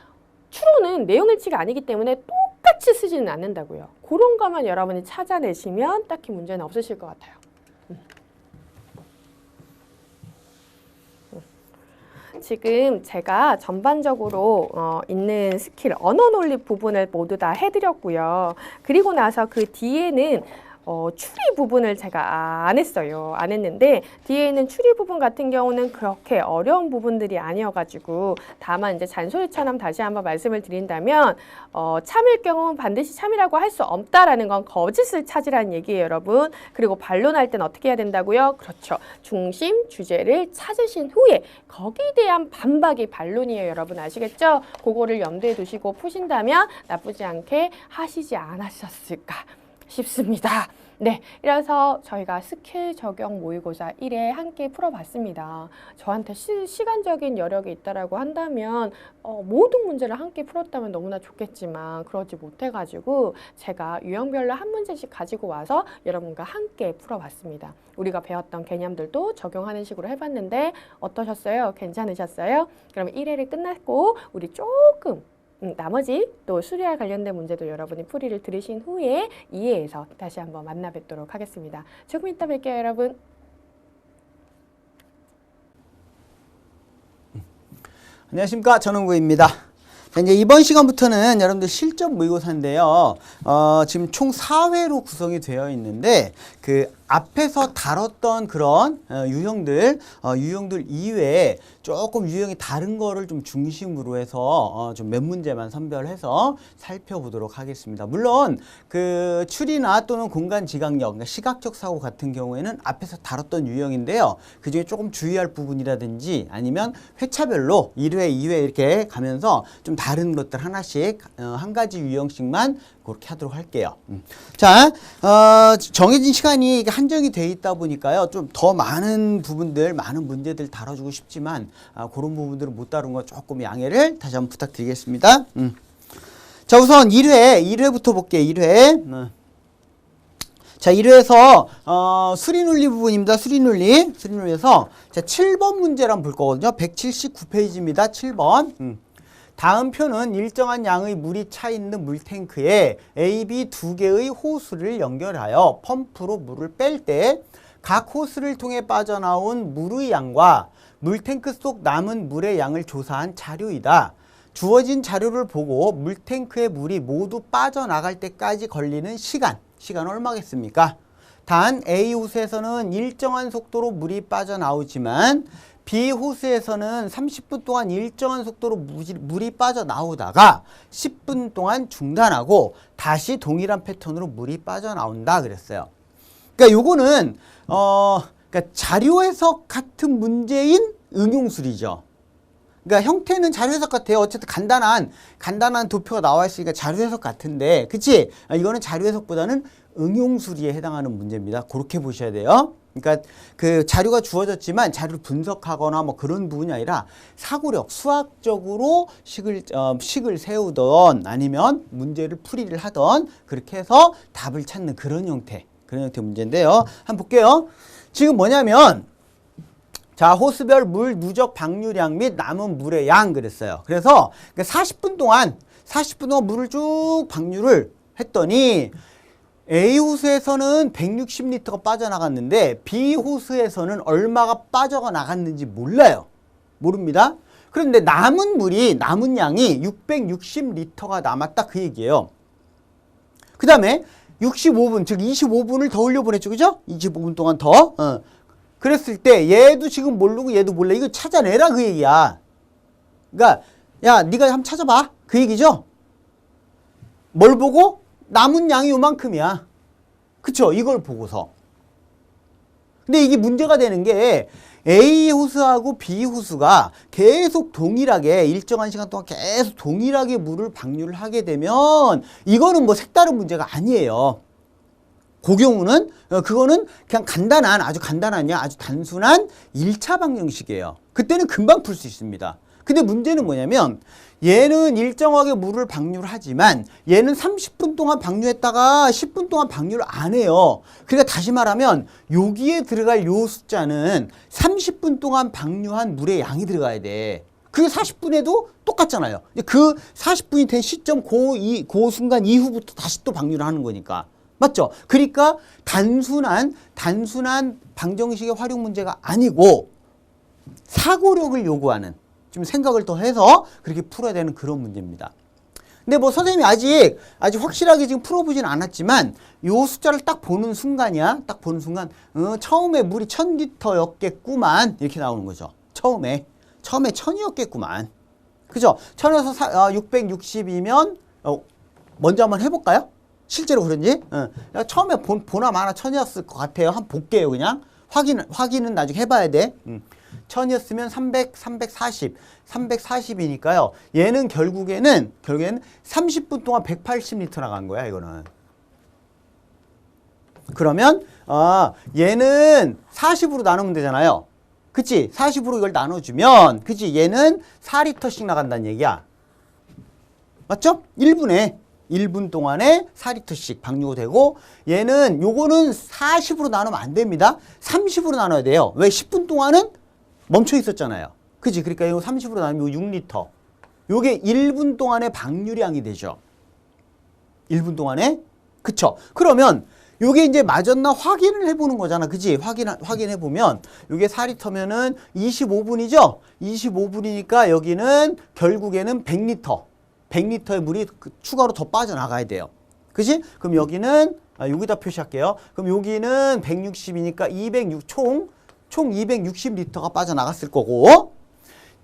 추론은 내용일치가 아니기 때문에 똑같이 쓰지는 않는다고요. 그런 것만 여러분이 찾아내시면 딱히 문제는 없으실 것 같아요. 지금 제가 전반적으로 있는 스킬 언어 논리 부분을 모두 다 해드렸고요. 그리고 나서 그 뒤에는 추리 부분을 제가 안 했어요. 안 했는데 뒤에 있는 추리 부분 같은 경우는 그렇게 어려운 부분들이 아니어가지고 다만 이제 잔소리처럼 다시 한번 말씀을 드린다면 참일 경우는 반드시 참이라고 할 수 없다라는 건 거짓을 찾으라는 얘기예요, 여러분. 그리고 반론할 땐 어떻게 해야 된다고요? 그렇죠. 중심, 주제를 찾으신 후에 거기에 대한 반박이 반론이에요, 여러분. 아시겠죠? 그거를 염두에 두시고 푸신다면 나쁘지 않게 하시지 않았었을까 싶습니다. 네, 이래서 저희가 스킬 적용 모의고사 1회 함께 풀어봤습니다. 저한테 시간적인 여력이 있다라고 한다면 모든 문제를 함께 풀었다면 너무나 좋겠지만 그러지 못해가지고 제가 유형별로 한 문제씩 가지고 와서 여러분과 함께 풀어봤습니다. 우리가 배웠던 개념들도 적용하는 식으로 해봤는데 어떠셨어요? 괜찮으셨어요? 그럼 1회를 끝났고 우리 조금 나머지 또 수리와 관련된 문제도 여러분이 풀이를 들으신 후에 2회에서 다시 한번 만나 뵙도록 하겠습니다. 조금 이따 뵐게요, 여러분. 안녕하십니까, 전원구입니다. 이제 이번 시간부터는 여러분들 실전 모의고사인데요. 지금 총 4회로 구성이 되어 있는데 그 앞에서 다뤘던 그런 유형들 이외에 조금 유형이 다른 거를 좀 중심으로 해서 좀 몇 문제만 선별해서 살펴보도록 하겠습니다. 물론 그 추리나 또는 공간 지각력, 그러니까 시각적 사고 같은 경우에는 앞에서 다뤘던 유형인데요. 그 중에 조금 주의할 부분이라든지 아니면 회차별로 1회, 2회 이렇게 가면서 좀 다른 것들 하나씩 한 가지 유형씩만 그렇게 하도록 할게요. 자, 정해진 시간이 한정이 돼 있다 보니까요. 좀 더 많은 부분들, 많은 문제들 다뤄주고 싶지만 그런 부분들을 못 다룬 거 조금 양해를 다시 한번 부탁드리겠습니다. 자, 우선 1회부터 볼게요. 1회. 자, 1회에서 수리논리 부분입니다. 수리논리에서 자, 7번 문제를 한번 볼 거거든요. 179페이지입니다. 7번. 다음 표는 일정한 양의 물이 차 있는 물탱크에 A, B 두 개의 호스를 연결하여 펌프로 물을 뺄 때 각 호스를 통해 빠져나온 물의 양과 물탱크 속 남은 물의 양을 조사한 자료이다. 주어진 자료를 보고 물탱크의 물이 모두 빠져나갈 때까지 걸리는 시간은 얼마겠습니까? 단 A 호스에서는 일정한 속도로 물이 빠져나오지만 B 호스에서는 30분 동안 일정한 속도로 물이 빠져나오다가 10분 동안 중단하고 다시 동일한 패턴으로 물이 빠져나온다 그랬어요. 그러니까 요거는 그러니까 자료 해석 같은 문제인 응용술이죠. 그러니까 형태는 자료 해석 같아요. 어쨌든 간단한 도표가 나와 있으니까 자료 해석 같은데, 그치? 이거는 자료 해석보다는 응용술에 해당하는 문제입니다. 그렇게 보셔야 돼요. 그러니까 그 자료가 주어졌지만 자료를 분석하거나 뭐 그런 부분이 아니라 사고력, 수학적으로 식을 세우던 아니면 문제를 풀이를 하던 그렇게 해서 답을 찾는 그런 형태 문제인데요. 한번 볼게요. 지금 뭐냐면 자, 호스별 물 누적 방류량 및 남은 물의 양 그랬어요. 그래서 40분 동안 물을 쭉 방류를 했더니 A 호스에서는 160리터가 빠져나갔는데 B 호스에서는 얼마가 빠져나갔는지 몰라요. 모릅니다. 그런데 남은 양이 660리터가 남았다 그 얘기예요. 그 다음에 65분, 즉 25분을 더 흘려보냈죠. 그죠? 25분 동안 더. 그랬을 때 얘도 지금 모르고 얘도 몰라. 이거 찾아내라 그 얘기야. 그러니까 야, 네가 한번 찾아봐. 그 얘기죠. 뭘 보고? 남은 양이 요만큼이야. 그쵸? 이걸 보고서. 근데 이게 문제가 되는 게 A 호스하고 B 호스가 계속 동일하게 일정한 시간 동안 계속 동일하게 물을 방류를 하게 되면 이거는 뭐 색다른 문제가 아니에요. 그 경우는 그거는 그냥 간단한 아주 단순한 1차 방정식이에요. 그때는 금방 풀 수 있습니다. 근데 문제는 뭐냐면 얘는 일정하게 물을 방류를 하지만 얘는 30분 동안 방류했다가 10분 동안 방류를 안 해요. 그러니까 다시 말하면 여기에 들어갈 요 숫자는 30분 동안 방류한 물의 양이 들어가야 돼. 그게 40분에도 똑같잖아요. 그 40분이 된 시점 그 순간 이후부터 다시 또 방류를 하는 거니까. 맞죠? 그러니까 단순한 방정식의 활용 문제가 아니고 사고력을 요구하는 좀 생각을 더 해서 그렇게 풀어야 되는 그런 문제입니다. 근데 뭐 선생님이 아직 확실하게 지금 풀어보진 않았지만 요 숫자를 딱 보는 순간이야. 딱 보는 순간 처음에 물이 1000리터였겠구만 이렇게 나오는 거죠. 처음에 1000이었겠구만. 그죠? 1000에서 660이면 먼저 한번 해볼까요? 실제로 그런지? 처음에 보나 마나 1000이었을 것 같아요. 한번 볼게요. 그냥 확인은 나중에 해봐야 돼. 1000이었으면 340이니까요. 얘는 결국에는 30분 동안 180리터 나간 거야, 이거는. 그러면 얘는 40으로 나누면 되잖아요. 그치? 40으로 이걸 나눠주면 그치? 얘는 4리터씩 나간다는 얘기야. 맞죠? 1분 동안에 4리터씩 방류가 되고 얘는 요거는 40으로 나누면 안 됩니다. 30으로 나눠야 돼요. 왜? 10분 동안은 멈춰 있었잖아요. 그치? 그러니까 이거 30으로 나누면 6리터. 요게 1분 동안의 방류량이 되죠. 1분 동안에. 그쵸? 그러면 요게 이제 맞았나 확인을 해보는 거잖아. 그치? 확인해보면 요게 4리터면은 25분이죠? 25분이니까 여기는 결국에는 100리터의 물이 추가로 더 빠져나가야 돼요. 그치? 그럼 여기는 여기다 표시할게요. 그럼 여기는 160이니까 206 총 260리터가 빠져나갔을 거고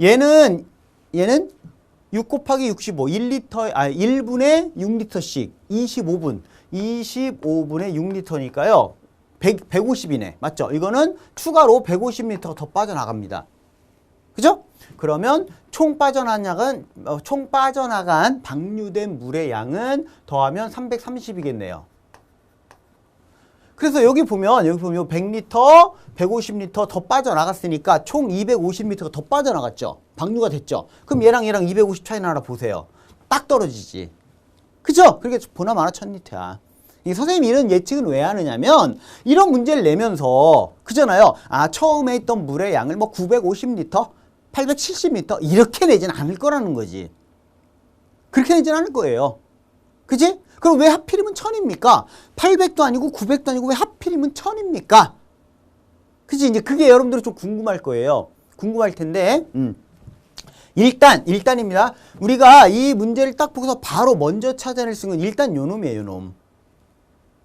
얘는 6 곱하기 65 1분에 6리터씩 25분에 6리터니까요. 150이네. 맞죠? 이거는 추가로 150리터가 더 빠져나갑니다. 그죠? 그러면 총 빠져나간 방류된 물의 양은 더하면 330이겠네요. 그래서 여기 보면 100리터, 150리터 더 빠져나갔으니까 총 250리터가 더 빠져나갔죠. 방류가 됐죠. 그럼 얘랑 250 차이 나나 보세요. 딱 떨어지지. 그죠? 그러니까 보나 마나 1000리터야. 이 선생님이 이런 예측은 왜 하느냐면 이런 문제를 내면서 그잖아요. 처음에 있던 물의 양을 뭐 950리터, 870리터 이렇게 내진 않을 거라는 거지. 그렇게 내진 않을 거예요. 그지? 그럼 왜 하필이면 1000입니까? 800도 아니고 900도 아니고 왜 하필이면 1000입니까? 그치? 이제 그게 여러분들이 좀 궁금할 거예요. 궁금할 텐데, 일단입니다. 우리가 이 문제를 딱 보고서 바로 먼저 찾아낼 수 있는 건 일단 요 놈이에요, 요 놈.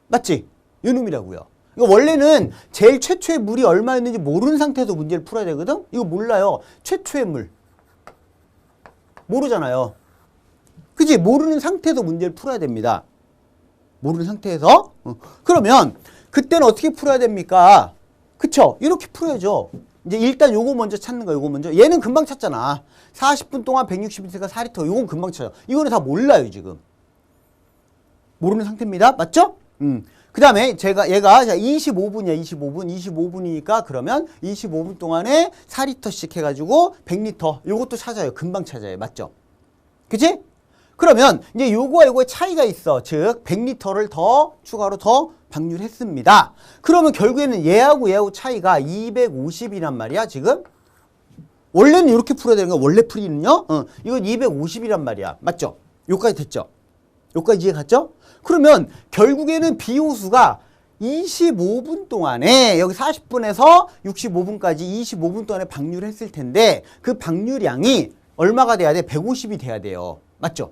맞지? 요 놈이라고요. 이거 원래는 제일 최초의 물이 얼마였는지 모르는 상태에서 문제를 풀어야 되거든? 이거 몰라요. 최초의 물. 모르잖아요. 그치? 모르는 상태에서 문제를 풀어야 됩니다. 모르는 상태에서. 그러면 그때는 어떻게 풀어야 됩니까? 그쵸? 이렇게 풀어야죠. 이제 일단 요거 먼저 찾는 거야. 요거 먼저. 얘는 금방 찾잖아. 40분 동안 160리터가 4리터. 요건 금방 찾아. 이거는 다 몰라요, 지금. 모르는 상태입니다. 맞죠? 그 다음에 얘가 25분이야. 25분이니까 그러면 25분 동안에 4리터씩 해가지고 100리터. 요것도 찾아요. 금방 찾아요. 맞죠? 그치? 그러면 이제 요거와 요거의 차이가 있어. 즉 100리터를 추가로 더 방류를 했습니다. 그러면 결국에는 얘하고 차이가 250이란 말이야. 지금 원래는 이렇게 풀어야 되는 거야. 원래 풀이는요. 이건 250이란 말이야. 맞죠? 요까지 됐죠? 요까지 이해 갔죠? 그러면 결국에는 비호수가 25분 동안에 여기 40분에서 65분까지 25분 동안에 방류를 했을 텐데 그 방류량이 얼마가 돼야 돼? 150이 돼야 돼요. 맞죠?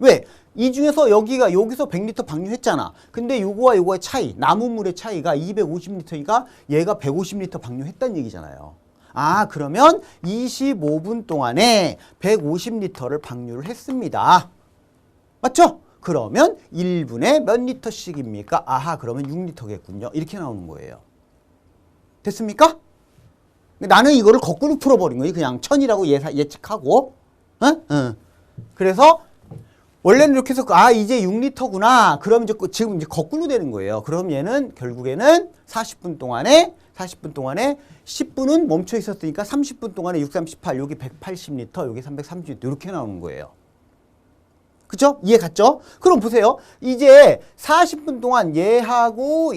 왜? 이 중에서 여기서 100리터 방류했잖아. 근데 요거와 요거의 차이, 남은 물의 차이가 250리터니까 얘가 150리터 방류했다는 얘기잖아요. 그러면 25분 동안에 150리터를 방류를 했습니다. 맞죠? 그러면 1분에 몇 리터씩입니까? 그러면 6리터겠군요. 이렇게 나오는 거예요. 됐습니까? 나는 이거를 거꾸로 풀어버린 거예요. 그냥 1000이라고 예측하고. 그래서 원래는 이렇게 해서 아 이제 6리터구나. 그럼 이제 지금 이제 거꾸로 되는 거예요. 그럼 얘는 결국에는 40분 동안에 10분은 멈춰 있었으니까 30분 동안에 6, 3, 18 여기 180리터 여기 330리터 이렇게 나오는 거예요. 그죠? 이해 갔죠? 그럼 보세요. 이제 40분 동안 얘하고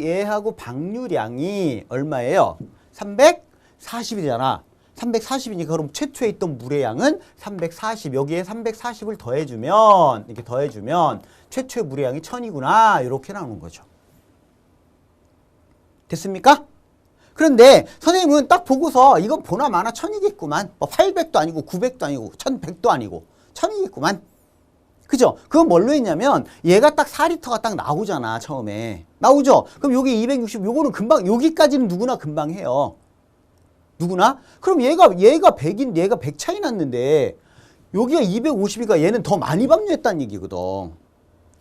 방류량이 얼마예요? 340이잖아. 340이니까 그럼 최초에 있던 물의 양은 340. 여기에 340을 더해주면 이렇게 더해주면 최초의 물의 양이 1000이구나. 이렇게 나오는 거죠. 됐습니까? 그런데 선생님은 딱 보고서 이건 보나 마나 1000이겠구만. 뭐 800도 아니고 900도 아니고 1100도 아니고 1000이겠구만. 그죠? 그건 뭘로 했냐면 얘가 딱 4리터가 딱 나오잖아. 처음에. 나오죠? 그럼 여기 260 요거는 금방 여기까지는 누구나 금방 해요. 누구나? 그럼 얘가 100인 얘가 100 차이 났는데 여기가 250이니까 얘는 더 많이 방류했다는 얘기거든.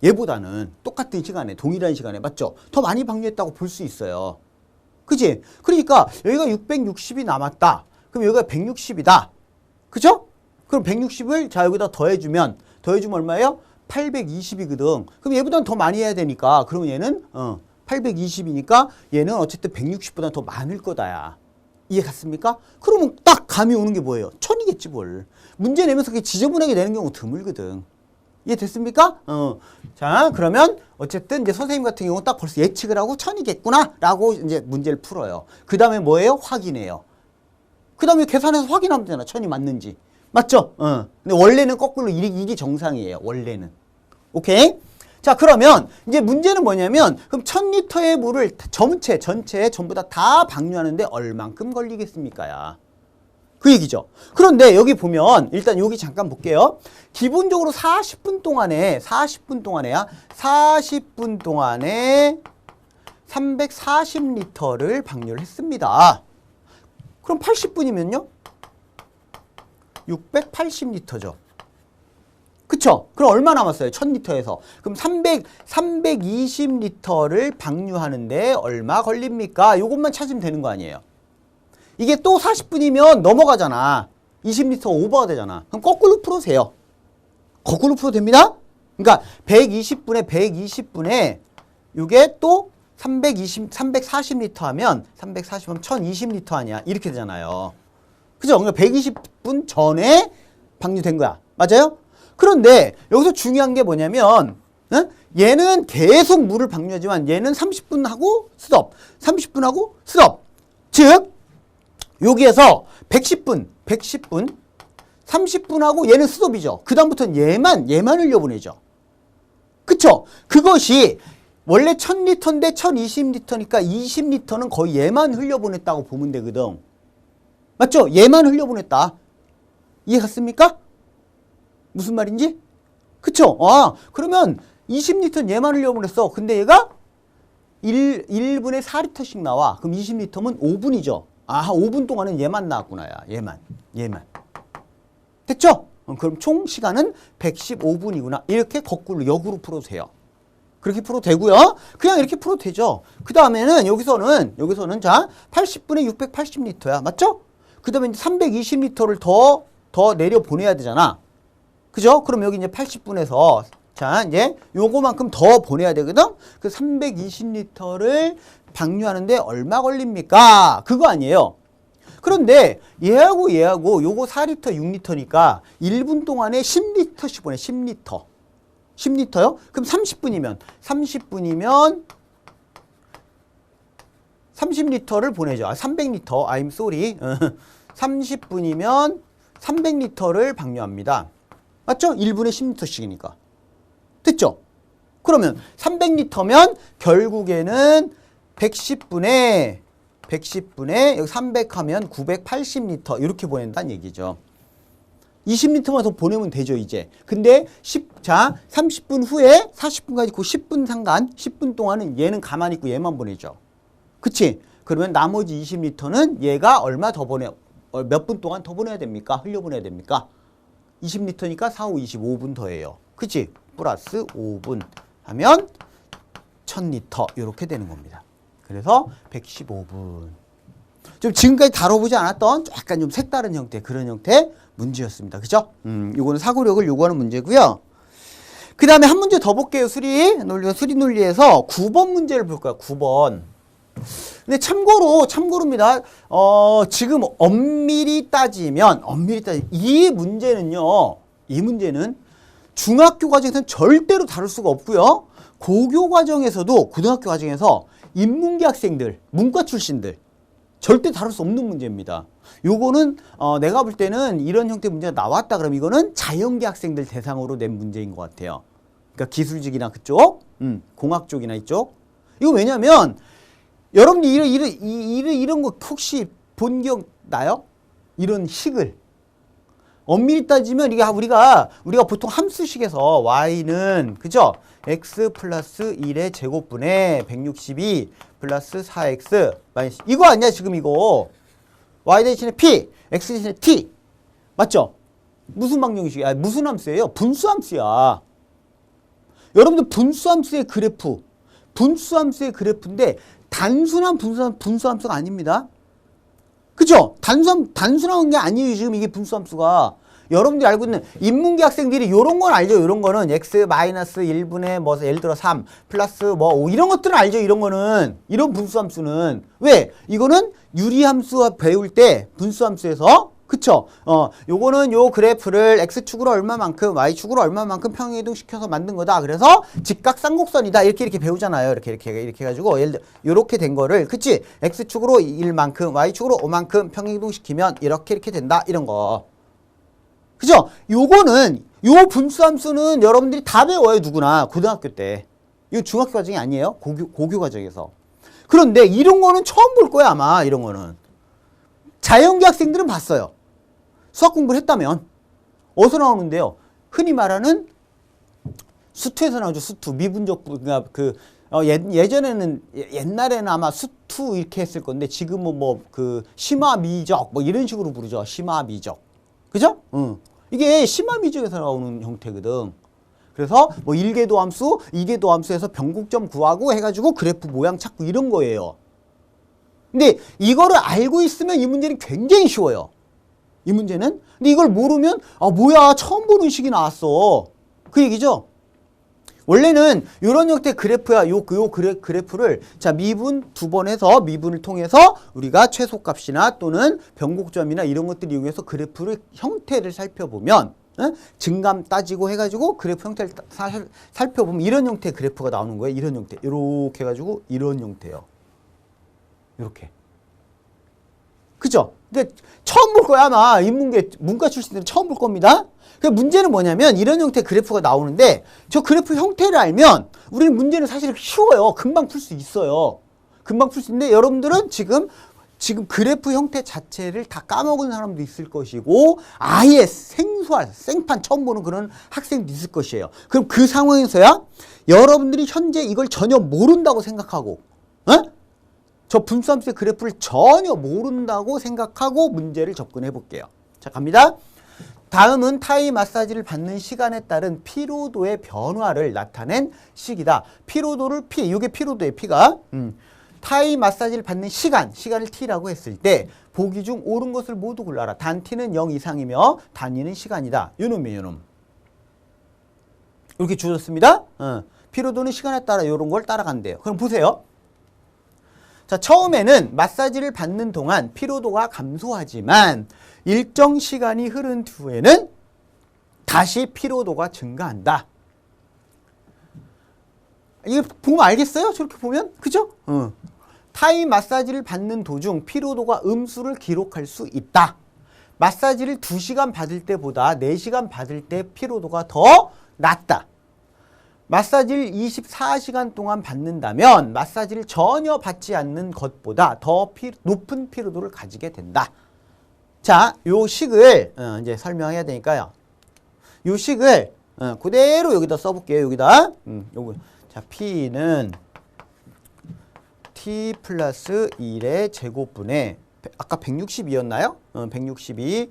얘보다는 똑같은 시간에 동일한 시간에 맞죠? 더 많이 방류했다고 볼 수 있어요. 그치? 그러니까 여기가 660이 남았다. 그럼 여기가 160이다. 그죠? 그럼 160을 자 여기다 더해주면 얼마예요? 820이거든. 그럼 얘보다는 더 많이 해야 되니까 그러면 얘는 820이니까 얘는 어쨌든 160보다 더 많을 거다야. 이해 갔습니까? 그러면 딱 감이 오는 게 뭐예요? 1000이겠지 뭘. 문제 내면서 그게 지저분하게 내는 경우 드물거든. 이해 됐습니까? 자, 그러면 어쨌든 이제 선생님 같은 경우 딱 벌써 예측을 하고 1000이겠구나 라고 이제 문제를 풀어요. 그 다음에 뭐예요? 확인해요. 그 다음에 계산해서 확인하면 되잖아. 1000이 맞는지. 맞죠? 근데 원래는 거꾸로 이게 정상이에요. 원래는. 오케이? 자, 그러면 이제 문제는 뭐냐면 그럼 1000리터의 물을 전체 전부 다 방류하는데 얼만큼 걸리겠습니까? 그 얘기죠. 그런데 여기 보면 일단 여기 잠깐 볼게요. 기본적으로 40분 동안에 340리터를 방류를 했습니다. 그럼 80분이면요? 680리터죠. 그쵸? 그럼 얼마 남았어요? 1000리터에서. 그럼 320리터를 방류하는데 얼마 걸립니까? 이것만 찾으면 되는 거 아니에요. 이게 또 40분이면 넘어가잖아. 20리터 오버가 되잖아. 그럼 거꾸로 풀으세요. 거꾸로 풀어도 됩니다. 그러니까 120분에 이게 또 340리터 하면 340이면 1020리터 아니야. 이렇게 되잖아요. 그죠? 그러니까 120분 전에 방류된 거야. 맞아요? 그런데 여기서 중요한 게 뭐냐면 얘는 계속 물을 방류하지만 얘는 30분 하고 스톱. 30분 하고 스톱. 즉 여기에서 110분 30분 하고 얘는 스톱이죠. 그 다음부터는 얘만 흘려보내죠. 그쵸? 그것이 원래 1000리터인데 1020리터니까 20리터는 거의 얘만 흘려보냈다고 보면 되거든. 맞죠? 얘만 흘려보냈다. 이해 갔습니까? 무슨 말인지? 그쵸? 그러면 20리터는 얘만 흘려보냈어. 근데 얘가 1분에 4리터씩 나와. 그럼 20리터면 5분이죠. 5분 동안은 얘만 나왔구나. 얘만. 됐죠? 그럼 총 시간은 115분이구나. 이렇게 거꾸로 역으로 풀어주세요. 그렇게 풀어도 되고요. 그냥 이렇게 풀어도 되죠. 그 다음에는 여기서는 자 80분에 680리터야. 맞죠? 그 다음에 320리터를 더 내려 보내야 되잖아. 그죠? 그럼 여기 이제 80분에서 자 이제 요거만큼 더 보내야 되거든. 그 320리터를 방류하는데 얼마 걸립니까? 그거 아니에요. 그런데 얘하고 요거 4리터 6리터니까 1분 동안에 10리터씩 보내. 10리터요? 그럼 30분이면 30리터를 보내죠. 300리터. I'm sorry. 30분이면 300리터를 방류합니다. 맞죠? 1분에 10리터씩이니까. 됐죠? 그러면 300리터면 결국에는 110분에 여기 300 하면 980리터 이렇게 보낸다는 얘기죠. 20리터만 더 보내면 되죠, 이제. 근데 30분 후에 40분까지 그 10분 상간 10분 동안은 얘는 가만히 있고 얘만 보내죠. 그치? 그러면 나머지 20리터는 얘가 얼마 더 몇 분 동안 더 보내야 됩니까? 흘려보내야 됩니까? 20리터니까 4, 5, 25분 더해요. 그치? 플러스 5분 하면 1000리터 이렇게 되는 겁니다. 그래서 115분. 좀 지금까지 다뤄보지 않았던 약간 좀 색다른 형태, 그런 형태 문제였습니다. 그죠? 요거는 사고력을 요구하는 문제고요. 그 다음에 한 문제 더 볼게요. 수리 논리에서 9번 문제를 볼 거야. 9번. 근데 참고로입니다. 지금 엄밀히 따지면 이 문제는 중학교 과정에서는 절대로 다룰 수가 없고요. 고교 과정에서도 고등학교 과정에서 인문계 학생들, 문과 출신들 절대 다룰 수 없는 문제입니다. 요거는 내가 볼 때는 이런 형태 문제가 나왔다 그러면 이거는 자연계 학생들 대상으로 낸 문제인 것 같아요. 그러니까 기술직이나 그쪽, 공학 쪽이나 이쪽. 이거 왜냐면 여러분들 이런 거 혹시 본 기억 나요? 이런 식을 엄밀히 따지면 이게 우리가 보통 함수식에서 y는 그죠? x 플러스 1의 제곱분의 162 플러스 4x 마이너스 이거 아니야 지금 이거 y 대신에 p, x 대신에 t 맞죠? 무슨 방정식이야? 무슨 함수예요? 분수함수야. 여러분들 분수함수의 그래프인데 단순한 분수함수가 아닙니다. 그죠? 단순한 게 아니에요. 지금 이게 분수함수가. 여러분들이 알고 있는 인문계 학생들이 요런 건 알죠. 요런 거는 x 마이너스 1분의 뭐 예를 들어 3 플러스 뭐 5 이런 것들은 알죠. 이런 거는 이런 분수함수는 왜? 이거는 유리함수 배울 때 분수함수에서 그쵸? 요거는 요 그래프를 x축으로 얼마만큼 y축으로 얼마만큼 평행이동시켜서 만든 거다. 그래서 직각삼곡선이다. 이렇게 배우잖아요. 이렇게 해가지고 예를 들어 요렇게 된 거를 그치? x축으로 1만큼 y축으로 5만큼 평행이동시키면 이렇게 된다. 이런 거. 그죠? 요거는 요 분수함수는 여러분들이 다 배워요. 누구나 고등학교 때. 이거 중학교 과정이 아니에요. 고교 과정에서. 그런데 이런 거는 처음 볼 거야 아마. 이런 거는. 자연계 학생들은 봤어요. 수학 공부를 했다면 어디서 나오는데요? 흔히 말하는 수투에서 나오죠. 수투. 미분적 그러니까 옛날에는 아마 수투 이렇게 했을 건데 지금은 뭐 그 심화미적 뭐 이런 식으로 부르죠. 심화미적. 그죠? 이게 심화미적에서 나오는 형태거든. 그래서 뭐 1궤도 함수, 2궤도 함수에서 변곡점 구하고 해가지고 그래프 모양 찾고 이런 거예요. 근데 이거를 알고 있으면 이 문제는 굉장히 쉬워요. 이 문제는. 근데 이걸 모르면 뭐야 처음 보는 식이 나왔어. 그 얘기죠. 원래는 이런 형태 그래프야. 요 그래프를 자 미분 두 번 해서 미분을 통해서 우리가 최소값이나 또는 변곡점이나 이런 것들을 이용해서 그래프를 형태를 살펴보면 증감 따지고 해가지고 그래프 형태를 살펴보면 이런 형태의 그래프가 나오는 거예요. 이런 형태. 이렇게 해가지고 이런 형태요. 이렇게. 그죠? 근데 처음 볼 거야 아마 문과 출신들은 처음 볼 겁니다. 그 문제는 뭐냐면 이런 형태의 그래프가 나오는데 저 그래프 형태를 알면 우리는 문제는 사실 쉬워요. 금방 풀 수 있어요. 금방 풀 수 있는데 여러분들은 지금 그래프 형태 자체를 다 까먹은 사람도 있을 것이고 아예 생판 처음 보는 그런 학생도 있을 것이에요. 그럼 그 상황에서야 여러분들이 현재 이걸 전혀 모른다고 생각하고 저 분수함수의 그래프를 전혀 모른다고 생각하고 문제를 접근해 볼게요. 자 갑니다. 다음은 타이 마사지를 받는 시간에 따른 피로도의 변화를 나타낸 식이다. 피로도를 이게 피로도의 P가 타이 마사지를 받는 시간을 T라고 했을 때 보기 중 옳은 것을 모두 골라라. 단 T는 0 이상이며 단위는 시간이다. 요놈. 이렇게 주어졌습니다. 피로도는 시간에 따라 이런 걸 따라간대요. 그럼 보세요. 자, 처음에는 마사지를 받는 동안 피로도가 감소하지만 일정 시간이 흐른 후에는 다시 피로도가 증가한다. 이거 보면 알겠어요? 저렇게 보면? 그죠? 타이 마사지를 받는 도중 피로도가 음수를 기록할 수 있다. 마사지를 2시간 받을 때보다 4시간 받을 때 피로도가 더 낮다. 마사지를 24시간 동안 받는다면 마사지를 전혀 받지 않는 것보다 더 높은 피로도를 가지게 된다. 자, 요 식을 이제 설명해야 되니까요. 요 식을 그대로 여기다 써볼게요. 여기다. 요거. 자, P는 T 플러스 1의 제곱분의 아까 162였나요? 162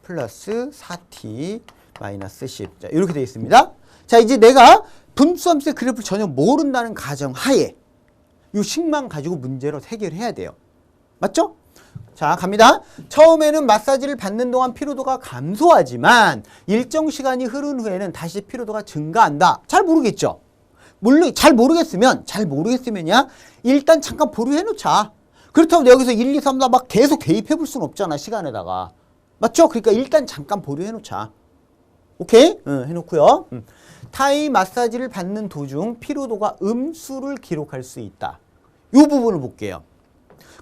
플러스 4T 마이너스 10. 자, 이렇게 되어 있습니다. 자, 이제 내가 분수함수의 그래프를 전혀 모른다는 가정하에 이 식만 가지고 문제를 해결해야 돼요. 맞죠? 자, 갑니다. 처음에는 마사지를 받는 동안 피로도가 감소하지만 일정 시간이 흐른 후에는 다시 피로도가 증가한다. 잘 모르겠죠? 물론 잘 모르겠으면야 일단 잠깐 보류해 놓자. 그렇다고 여기서 1, 2, 3, 4 막 계속 개입해 볼 수는 없잖아, 시간에다가. 맞죠? 그러니까 일단 잠깐 보류해 놓자. 오케이? 해놓고요. 타이 마사지를 받는 도중 피로도가 음수를 기록할 수 있다. 이 부분을 볼게요.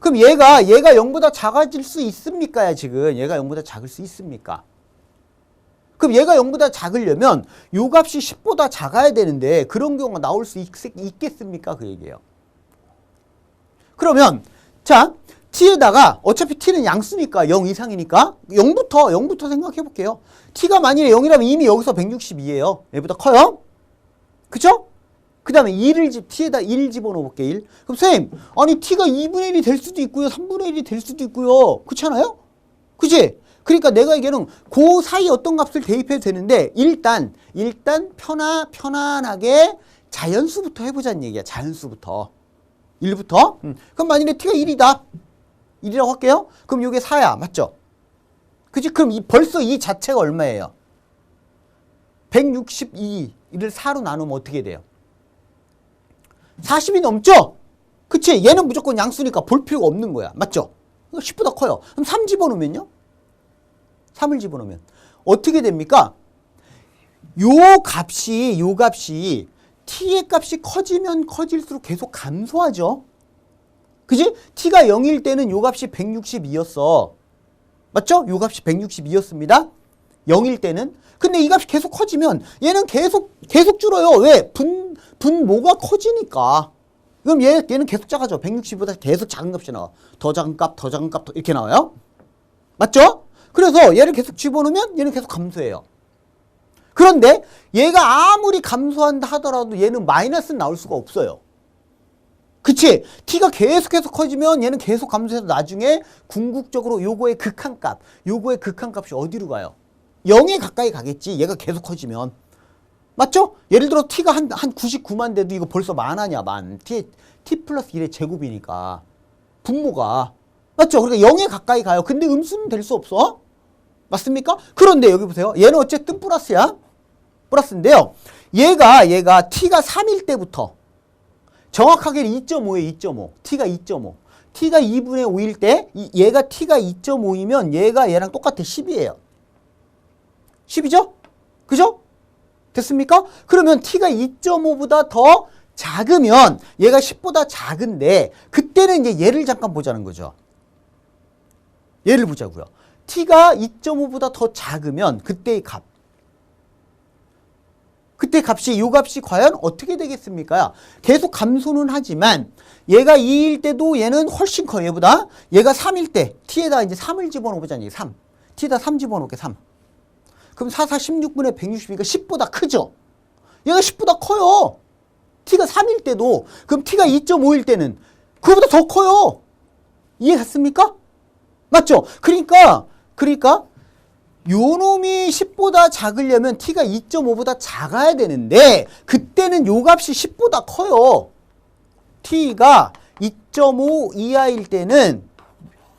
그럼 얘가 0보다 작아질 수 있습니까? 지금 얘가 0보다 작을 수 있습니까? 그럼 얘가 0보다 작으려면 요 값이 10보다 작아야 되는데 그런 경우가 나올 수 있겠습니까? 그 얘기예요. 그러면 자, t에다가 어차피 t는 양수니까 0 이상이니까 0부터 생각해 볼게요. t가 만일에 0이라면 이미 여기서 162예요. 얘보다 커요. 그죠? 그 다음에 t에다 1 집어넣어 볼게, 1. 그럼 선생님, 아니 t가 2분의 1이 될 수도 있고요. 3분의 1이 될 수도 있고요. 그렇잖아요? 그치? 그러니까 내가 얘기하는 그 사이 어떤 값을 대입해도 되는데 일단 편안하게 자연수부터 해보자는 얘기야. 자연수부터. 1부터. 그럼 만일에 t가 1이다. 1이라고 할게요. 그럼 이게 4야. 맞죠? 그치? 그럼 벌써 이 자체가 얼마예요? 162를 4로 나누면 어떻게 돼요? 40이 넘죠? 그치? 얘는 무조건 양수니까 볼 필요가 없는 거야. 맞죠? 10보다 커요. 그럼 3 집어넣으면요? 3을 집어넣으면 어떻게 됩니까? 요 값이 t의 값이 커지면 커질수록 계속 감소하죠. 그지? t가 0일 때는 요 값이 162였어. 맞죠? 요 값이 162였습니다. 0일 때는. 근데 이 값이 계속 커지면 얘는 계속 줄어요. 왜? 분모가 커지니까. 그럼 얘는 계속 작아져. 160보다 계속 작은 값이 나와. 더 작은 값 이렇게 나와요. 맞죠? 그래서 얘를 계속 집어넣으면 얘는 계속 감소해요. 그런데 얘가 아무리 감소한다 하더라도 얘는 마이너스는 나올 수가 없어요. 그치? t가 계속해서 커지면 얘는 계속 감소해서 나중에 궁극적으로 요거의 극한값이 어디로 가요? 0에 가까이 가겠지. 얘가 계속 커지면. 맞죠? 예를 들어 t가 한 99만 돼도 이거 벌써 만하냐, 만. t 플러스 1의 제곱이니까. 분모가. 맞죠? 그러니까 0에 가까이 가요. 근데 음수는 될 수 없어. 맞습니까? 그런데 여기 보세요. 얘는 어쨌든 플러스야. 플러스인데요. 얘가 t가 3일 때부터 정확하게 2.5에 2.5. t가 2.5. t가 2분의 5일 때 얘가 t가 2.5이면 얘가 얘랑 똑같아. 10이에요. 10이죠? 그죠? 됐습니까? 그러면 t가 2.5보다 더 작으면 얘가 10보다 작은데 그때는 이제 얘를 잠깐 보자는 거죠. 얘를 보자고요. t가 2.5보다 더 작으면 그때의 값. 그때 값이 요 값이 과연 어떻게 되겠습니까? 계속 감소는 하지만 얘가 2일 때도 얘는 훨씬 커요. 얘보다. 얘가 3일 때 t에다 이제 3을 집어넣어 보자니 3. t에다 3 집어넣게 3. 그럼 4, 16분의 162가 10보다 크죠? 얘가 10보다 커요. t가 3일 때도. 그럼 t가 2.5일 때는 그거보다 더 커요. 이해 갔습니까? 맞죠? 그러니까 요 놈이 10보다 작으려면 t가 2.5보다 작아야 되는데 그때는 요 값이 10보다 커요. t가 2.5 이하일 때는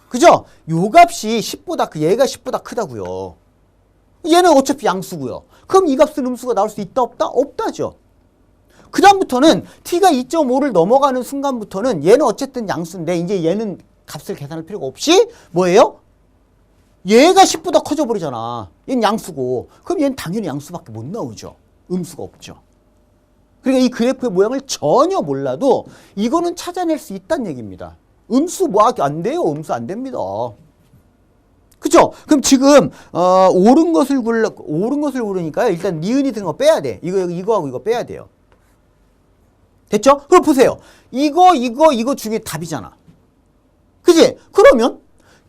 그죠? 요 값이 10보다 얘가 10보다 크다고요. 얘는 어차피 양수고요. 그럼 이 값은 음수가 나올 수 있다 없다? 없다죠. 그 다음부터는 t가 2.5를 넘어가는 순간부터는 얘는 어쨌든 양수인데 이제 얘는 값을 계산할 필요가 없이 뭐예요? 얘가 10보다 커져 버리잖아. 얘는 양수고. 그럼 얘는 당연히 양수밖에 못 나오죠. 음수가 없죠. 그러니까 이 그래프의 모양을 전혀 몰라도 이거는 찾아낼 수 있다는 얘기입니다. 음수 뭐 안 돼요. 음수 안 됩니다. 그죠? 그럼 지금 옳은 것을 고르니까 일단 니은이 든 거 빼야 돼. 이거하고 이거 빼야 돼요. 됐죠? 그럼 보세요. 이거 중에 답이잖아. 그지? 그러면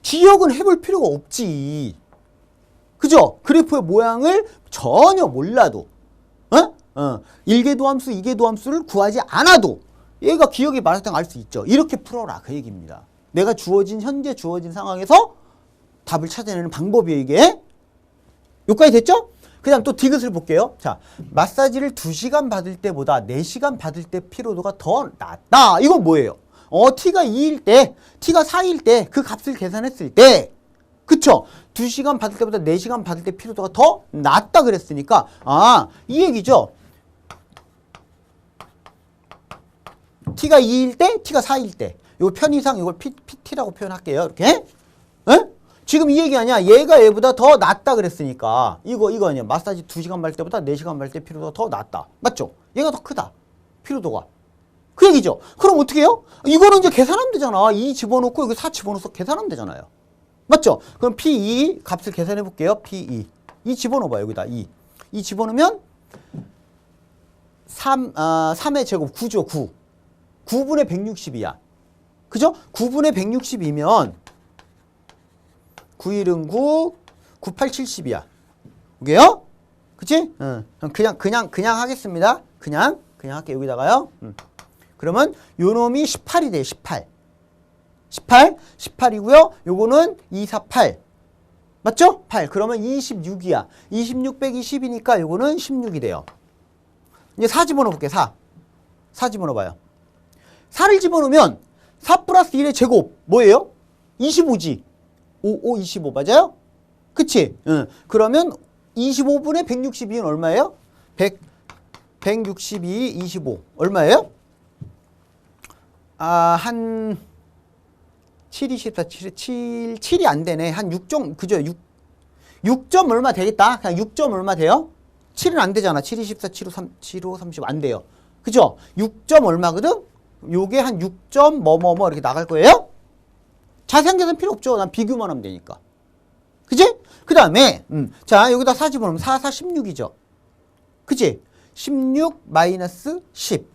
기억은 해볼 필요가 없지. 그죠? 그래프의 모양을 전혀 몰라도 1개 도함수, 2개 도함수를 구하지 않아도 얘가 기억이 마라탕 알 수 있죠. 이렇게 풀어라 그 얘기입니다. 내가 현재 주어진 상황에서 답을 찾아내는 방법이에요, 이게. 여기까지 됐죠? 그 다음 또 디귿을 볼게요. 자, 마사지를 2시간 받을 때보다 4시간 받을 때 피로도가 더 낮다. 이건 뭐예요? t가 2일 때, t가 4일 때 그 값을 계산했을 때, 그쵸? 2시간 받을 때보다 4시간 받을 때 피로도가 더 낮다 그랬으니까, 이 얘기죠. t가 2일 때, t가 4일 때. 요 편의상 이걸 PT라고 표현할게요. 이렇게. 에? 지금 이 얘기 아니야. 얘가 얘보다 더 낫다 그랬으니까. 이거 아니야. 마사지 2시간 받을 때보다 4시간 받을 때 피로도가 더 낫다. 맞죠? 얘가 더 크다. 피로도가. 그 얘기죠. 그럼 어떻게 해요? 이거는 이제 계산하면 되잖아. 2 집어넣고 여기 4 집어넣어서 계산하면 되잖아요. 맞죠? 그럼 P2 값을 계산해 볼게요. P2. 2 집어넣어봐요. 여기다 2. 2 집어넣으면 3의 제곱 9죠. 9. 9분의 160이야. 그죠? 9분의 160이면 9일은 9, 98, 70이야. 그게요? 그치? 그냥 하겠습니다. 그냥 할게요. 여기다가요. 그러면 요 놈이 18이 돼요. 18. 18이고요. 요거는 2, 4, 8. 맞죠? 8. 그러면 26이야. 26 빼기 10이니까 요거는 16이 돼요. 이제 4 집어넣어 볼게요. 4 집어넣어봐요. 4를 집어넣으면 4 플러스 1의 제곱 뭐예요? 25지. 5, 25 맞아요? 그치? 그러면 25분의 162는 얼마예요? 162, 25 얼마예요? 한 7, 24, 7이 안 되네. 한 6점, 그죠? 6점 얼마 되겠다. 그냥 6점 얼마 돼요? 7은 안 되잖아. 7, 24, 7, 5, 30 안 돼요. 그죠? 6점 얼마거든? 요게 한 6점 뭐뭐뭐 이렇게 나갈 거예요? 자세한 계산 필요 없죠. 난 비교만 하면 되니까. 그지? 그 다음에 자 여기다 4 집어넣으면 4, 4, 16이죠. 그치? 16 마이너스 10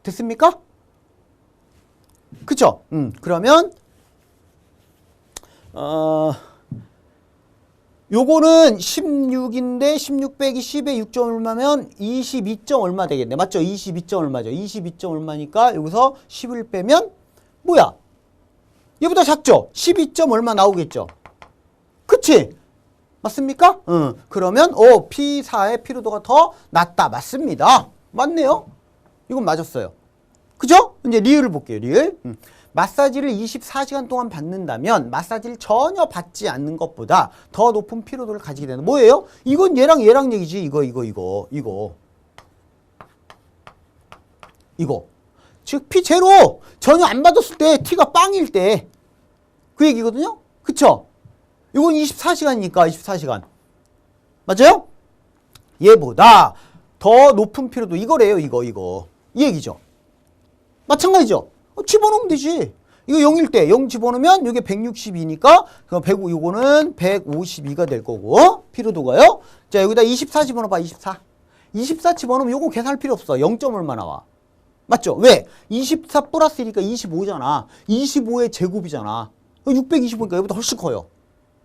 됐습니까? 그쵸? 그러면 요거는 16인데 16 빼기 10에 6점 얼마면 22점 얼마 되겠네. 맞죠? 22점 얼마죠? 22점 얼마니까 여기서 10을 빼면 뭐야? 얘보다 작죠? 12점 얼마 나오겠죠? 그치? 맞습니까? 그러면 P4의 피로도가 더 낮다. 맞습니다. 맞네요. 이건 맞았어요. 그죠? 이제 리을을 볼게요. 리을. 마사지를 24시간 동안 받는다면 마사지를 전혀 받지 않는 것보다 더 높은 피로도를 가지게 되는 뭐예요? 이건 얘랑 얘기지. 이거. 즉 P0 전혀 안 받았을 때 T가 빵일 때 그 얘기거든요. 그쵸? 이건 24시간이니까 24시간. 맞아요? 얘보다 더 높은 피로도 이거래요. 이거. 이 얘기죠. 마찬가지죠. 집어넣으면 되지. 이거 0일 때 0 집어넣으면 이게 162니까 그럼 105, 요거는 152가 될 거고 피로도가요. 자 여기다 24 집어넣어봐. 24 집어넣으면 요거 계산할 필요 없어. 0점 얼마 나와. 맞죠? 왜? 24 플러스 1이니까 25잖아. 25의 제곱이잖아. 625니까 얘보다 훨씬 커요.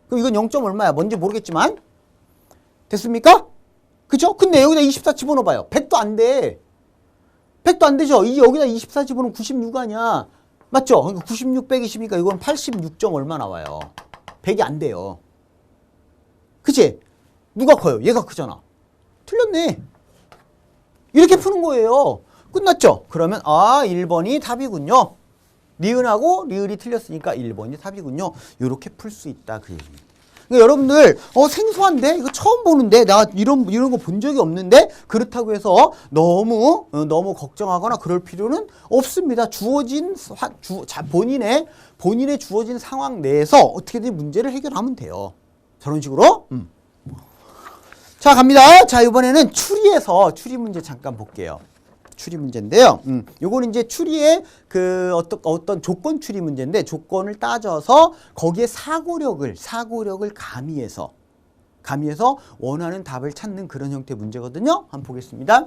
그럼 이건 0점 얼마야? 뭔지 모르겠지만 됐습니까? 그죠? 근데 여기다 24 집어넣어봐요. 100도 안 돼. 100도 안 되죠? 여기다 24 집어넣으면 96 아니야. 맞죠? 그러니까 96 빼기 10이니까 이건 86점 얼마 나와요. 100이 안 돼요. 그치? 누가 커요? 얘가 크잖아. 틀렸네. 이렇게 푸는 거예요. 끝났죠? 그러면 1번이 답이군요. 니은하고 리을이 틀렸으니까 1번이 답이군요. 이렇게 풀 수 있다 그 얘기입니다. 그러니까 여러분들 생소한데 이거 처음 보는데 내가 이런 거 본 적이 없는데 그렇다고 해서 너무 걱정하거나 그럴 필요는 없습니다. 주어진 본인의 주어진 상황 내에서 어떻게든 문제를 해결하면 돼요. 저런 식으로. 자 갑니다. 자 이번에는 추리 문제 잠깐 볼게요. 추리 문제인데요. 요거는 이제 추리의 그 어떤 조건 추리 문제인데 조건을 따져서 거기에 사고력을 가미해서 원하는 답을 찾는 그런 형태의 문제거든요. 한번 보겠습니다.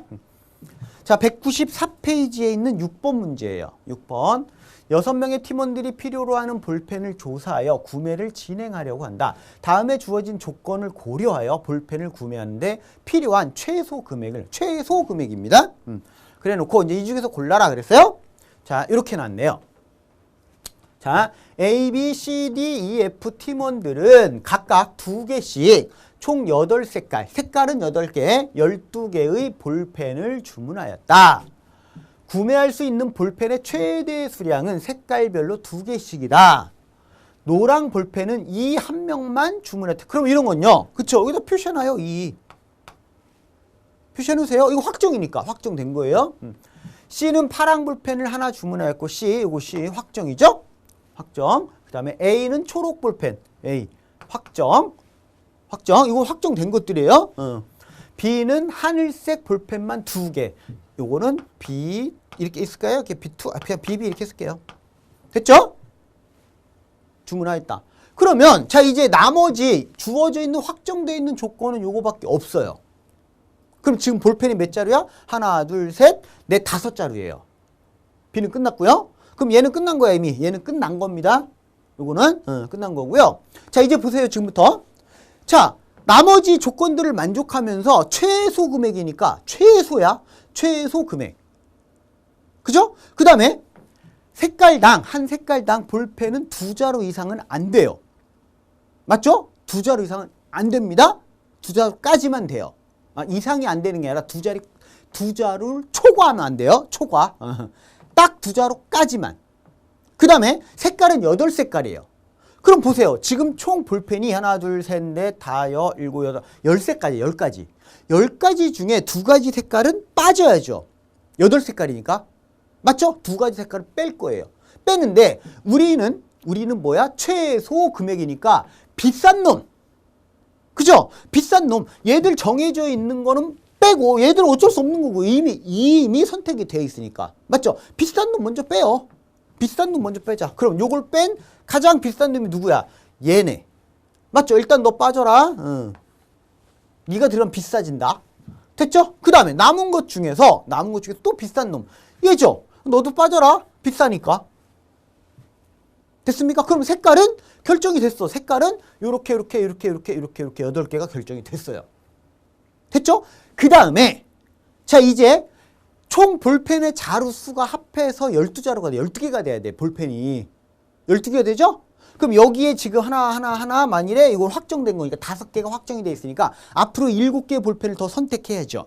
자, 194페이지에 있는 6번 문제예요. 6번. 6명의 팀원들이 필요로 하는 볼펜을 조사하여 구매를 진행하려고 한다. 다음에 주어진 조건을 고려하여 볼펜을 구매하는데 필요한 최소 금액입니다. 그래 놓고 이제 이 중에서 골라라 그랬어요. 자, 이렇게 나왔네요. 자, A, B, C, D, E, F 팀원들은 각각 2개씩 총 8색깔, 색깔은 8개, 12개의 볼펜을 주문하였다. 구매할 수 있는 볼펜의 최대 수량은 색깔별로 2개씩이다. 노랑 볼펜은 이 한 명만 주문했다. 그럼 이런 건요. 그쵸? 여기다 표시해놔요. 표시해놓으세요. 이거 확정이니까. 확정된 거예요. C는 파랑 볼펜을 하나 주문했고 C, 이거 C 확정이죠? 확정. 그 다음에 A는 초록 볼펜. A 확정. 이거 확정된 것들이에요. B는 하늘색 볼펜만 2개. 요거는 B 이렇게 있을까요? 이렇게 B2, 그냥 BB 이렇게 쓸게요. 됐죠? 주문하였다. 그러면 자 이제 나머지 주어져 있는 확정되어 있는 조건은 요거밖에 없어요. 그럼 지금 볼펜이 몇 자루야? 하나, 둘, 셋, 넷, 5자루예요. B는 끝났고요. 그럼 얘는 끝난 거야 이미. 얘는 끝난 겁니다. 요거는 끝난 거고요. 자 이제 보세요 지금부터. 자 나머지 조건들을 만족하면서 최소 금액이니까 최소야. 최소 금액. 그죠? 그 다음에 색깔당 한 색깔당 볼펜은 2자루 이상은 안 돼요. 맞죠? 2자루 이상은 안 됩니다. 2자루까지만 돼요. 이상이 안 되는 게 아니라 2자루를 초과하면 안 돼요. 초과. 딱 2자루까지만. 그 다음에 색깔은 8색깔이에요. 그럼 보세요. 지금 총 볼펜이 하나, 둘, 셋, 넷, 다, 여, 일곱, 여덟, 10색깔이 10가지. 10가지 중에 2가지 색깔은 빠져야죠. 8색깔이니까. 맞죠? 2가지 색깔을 뺄 거예요. 빼는데 우리는 뭐야? 최소 금액이니까 비싼 놈. 그죠? 비싼 놈. 얘들 정해져 있는 거는 빼고 얘들 어쩔 수 없는 거고 이미 선택이 되어 있으니까. 맞죠? 비싼 놈 먼저 빼요. 비싼 놈 먼저 빼자. 그럼 요걸 뺀 가장 비싼 놈이 누구야? 얘네. 맞죠? 일단 너 빠져라. 네가 들으면 비싸진다. 됐죠? 그 다음에 남은 것 중에서 또 비싼 놈. 얘죠? 너도 빠져라. 비싸니까. 됐습니까? 그럼 색깔은 결정이 됐어. 색깔은 요렇게 8개가 결정이 됐어요. 됐죠? 그 다음에 자 이제 총 볼펜의 자루 수가 합해서 12자루가 돼. 12개가 돼야 돼. 볼펜이. 12개가 되죠? 그럼 여기에 지금 하나 만일에 이걸 확정된 거니까 5개가 확정이 돼 있으니까 앞으로 7개의 볼펜을 더 선택해야죠.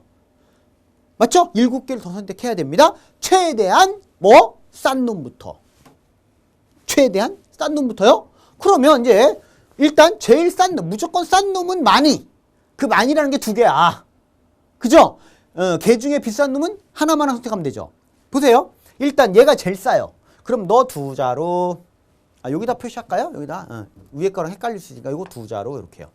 맞죠? 7개를 더 선택해야 됩니다. 최대한 싼 놈부터. 최대한 싼 놈부터요? 그러면 이제 일단 제일 싼 놈, 무조건 싼 놈은 많이. 그 많이라는 게 2개야. 그죠? 걔 중에 비싼 놈은 하나만 선택하면 되죠. 보세요. 일단 얘가 제일 싸요. 그럼 너 2자루. 여기다 표시할까요? 여기다. 위에 거랑 헷갈릴 수 있으니까 이거 2자루 이렇게요.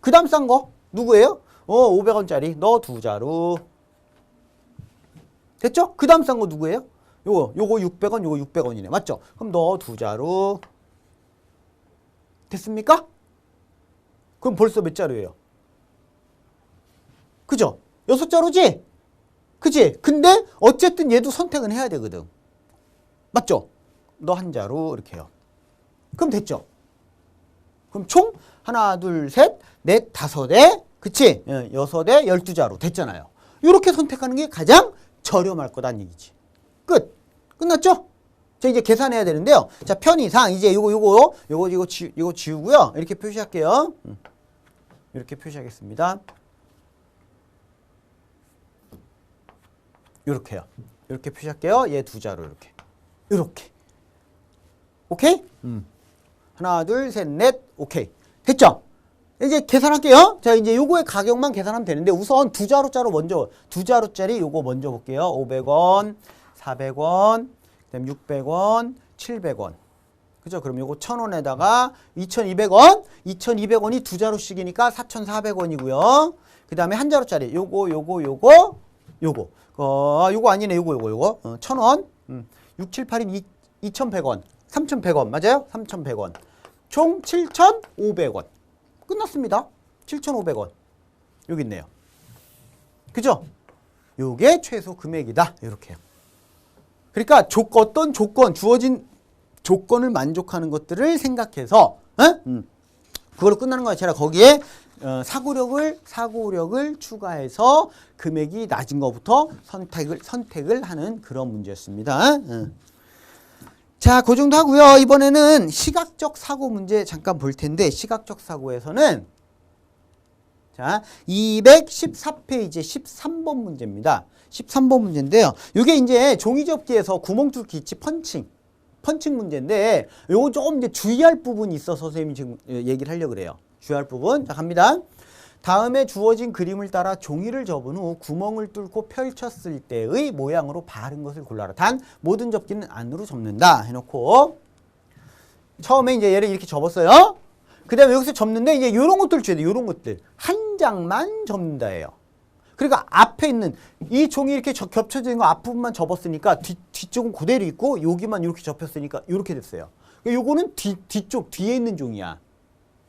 그 다음 싼 거 누구예요? 500원짜리 너 2자루. 됐죠? 그 다음 싼 거 누구예요? 요거 600원, 요거 600원이네. 맞죠? 그럼 너 2자루. 됐습니까? 그럼 벌써 몇 자루예요? 그죠? 6자루지? 그치? 근데 어쨌든 얘도 선택은 해야 되거든. 맞죠? 너 1자루 이렇게 해요. 그럼 됐죠? 그럼 총 하나, 둘, 셋, 넷, 5대, 그치? 6대, 12자루 됐잖아요. 이렇게 선택하는 게 가장 저렴할 거다는 얘기지. 끝. 끝났죠? 자, 이제 계산해야 되는데요. 자, 편의상 이제 이거 지우고요. 이렇게 표시할게요. 이렇게 표시하겠습니다. 이렇게요. 이렇게 표시할게요. 얘 2자루 이렇게. 오케이? 하나, 둘, 셋, 넷. 오케이. 됐죠? 이제 계산할게요. 자, 이제 요거의 가격만 계산하면 되는데 우선 2자루짜리 요거 먼저 볼게요. 500원, 400원, 그다음 600원, 700원. 그죠? 그럼 요거 1000원에다가 2200원. 2200원이 2자루씩이니까 4400원이고요. 그다음에 1자루짜리 요거 아니네. 요거 1000원. 6, 7, 8이 2100원. 3100원. 맞아요? 3100원. 총 7500원. 끝났습니다. 7,500원. 여기 있네요. 그죠? 요게 최소 금액이다. 이렇게요. 그러니까 어떤 주어진 조건을 만족하는 것들을 생각해서 그걸로 끝나는 거야. 제가 거기에 사고력을 추가해서 금액이 낮은 것부터 선택을 하는 그런 문제였습니다. 자, 그 정도 하고요. 이번에는 시각적 사고 문제 잠깐 볼 텐데 시각적 사고에서는 자, 214페이지 13번 문제입니다. 13번 문제인데요. 이게 이제 종이접기에서 구멍 뚫기 있지, 펀칭 문제인데 요거 조금 이제 주의할 부분이 있어서 선생님이 지금 얘기를 하려고 그래요. 주의할 부분. 자, 갑니다. 다음에 주어진 그림을 따라 종이를 접은 후 구멍을 뚫고 펼쳤을 때의 모양으로 바른 것을 골라라. 단 모든 접기는 안으로 접는다 해놓고 처음에 이제 얘를 이렇게 접었어요. 그 다음에 여기서 접는데 이제 요런 것들 줘야 돼. 요런 것들 한 장만 접는다예요. 그러니까 앞에 있는 이 종이 이렇게 겹쳐져 있는 거 앞부분만 접었으니까 뒤쪽은 그대로 있고 여기만 이렇게 접혔으니까 이렇게 됐어요. 요거는 뒤쪽 뒤에 있는 종이야.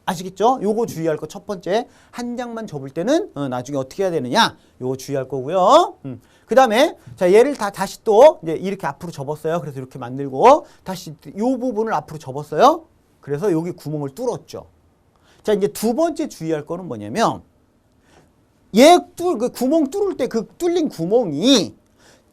아시겠죠? 요거 주의할 거 첫 번째. 한 장만 접을 때는 나중에 어떻게 해야 되느냐? 요거 주의할 거고요. 그 다음에 자 얘를 다시 또 이제 이렇게 앞으로 접었어요. 그래서 이렇게 만들고 다시 요 부분을 앞으로 접었어요. 그래서 여기 구멍을 뚫었죠. 자 이제 두 번째 주의할 거는 뭐냐면 그 구멍 뚫을 때 그 뚫린 구멍이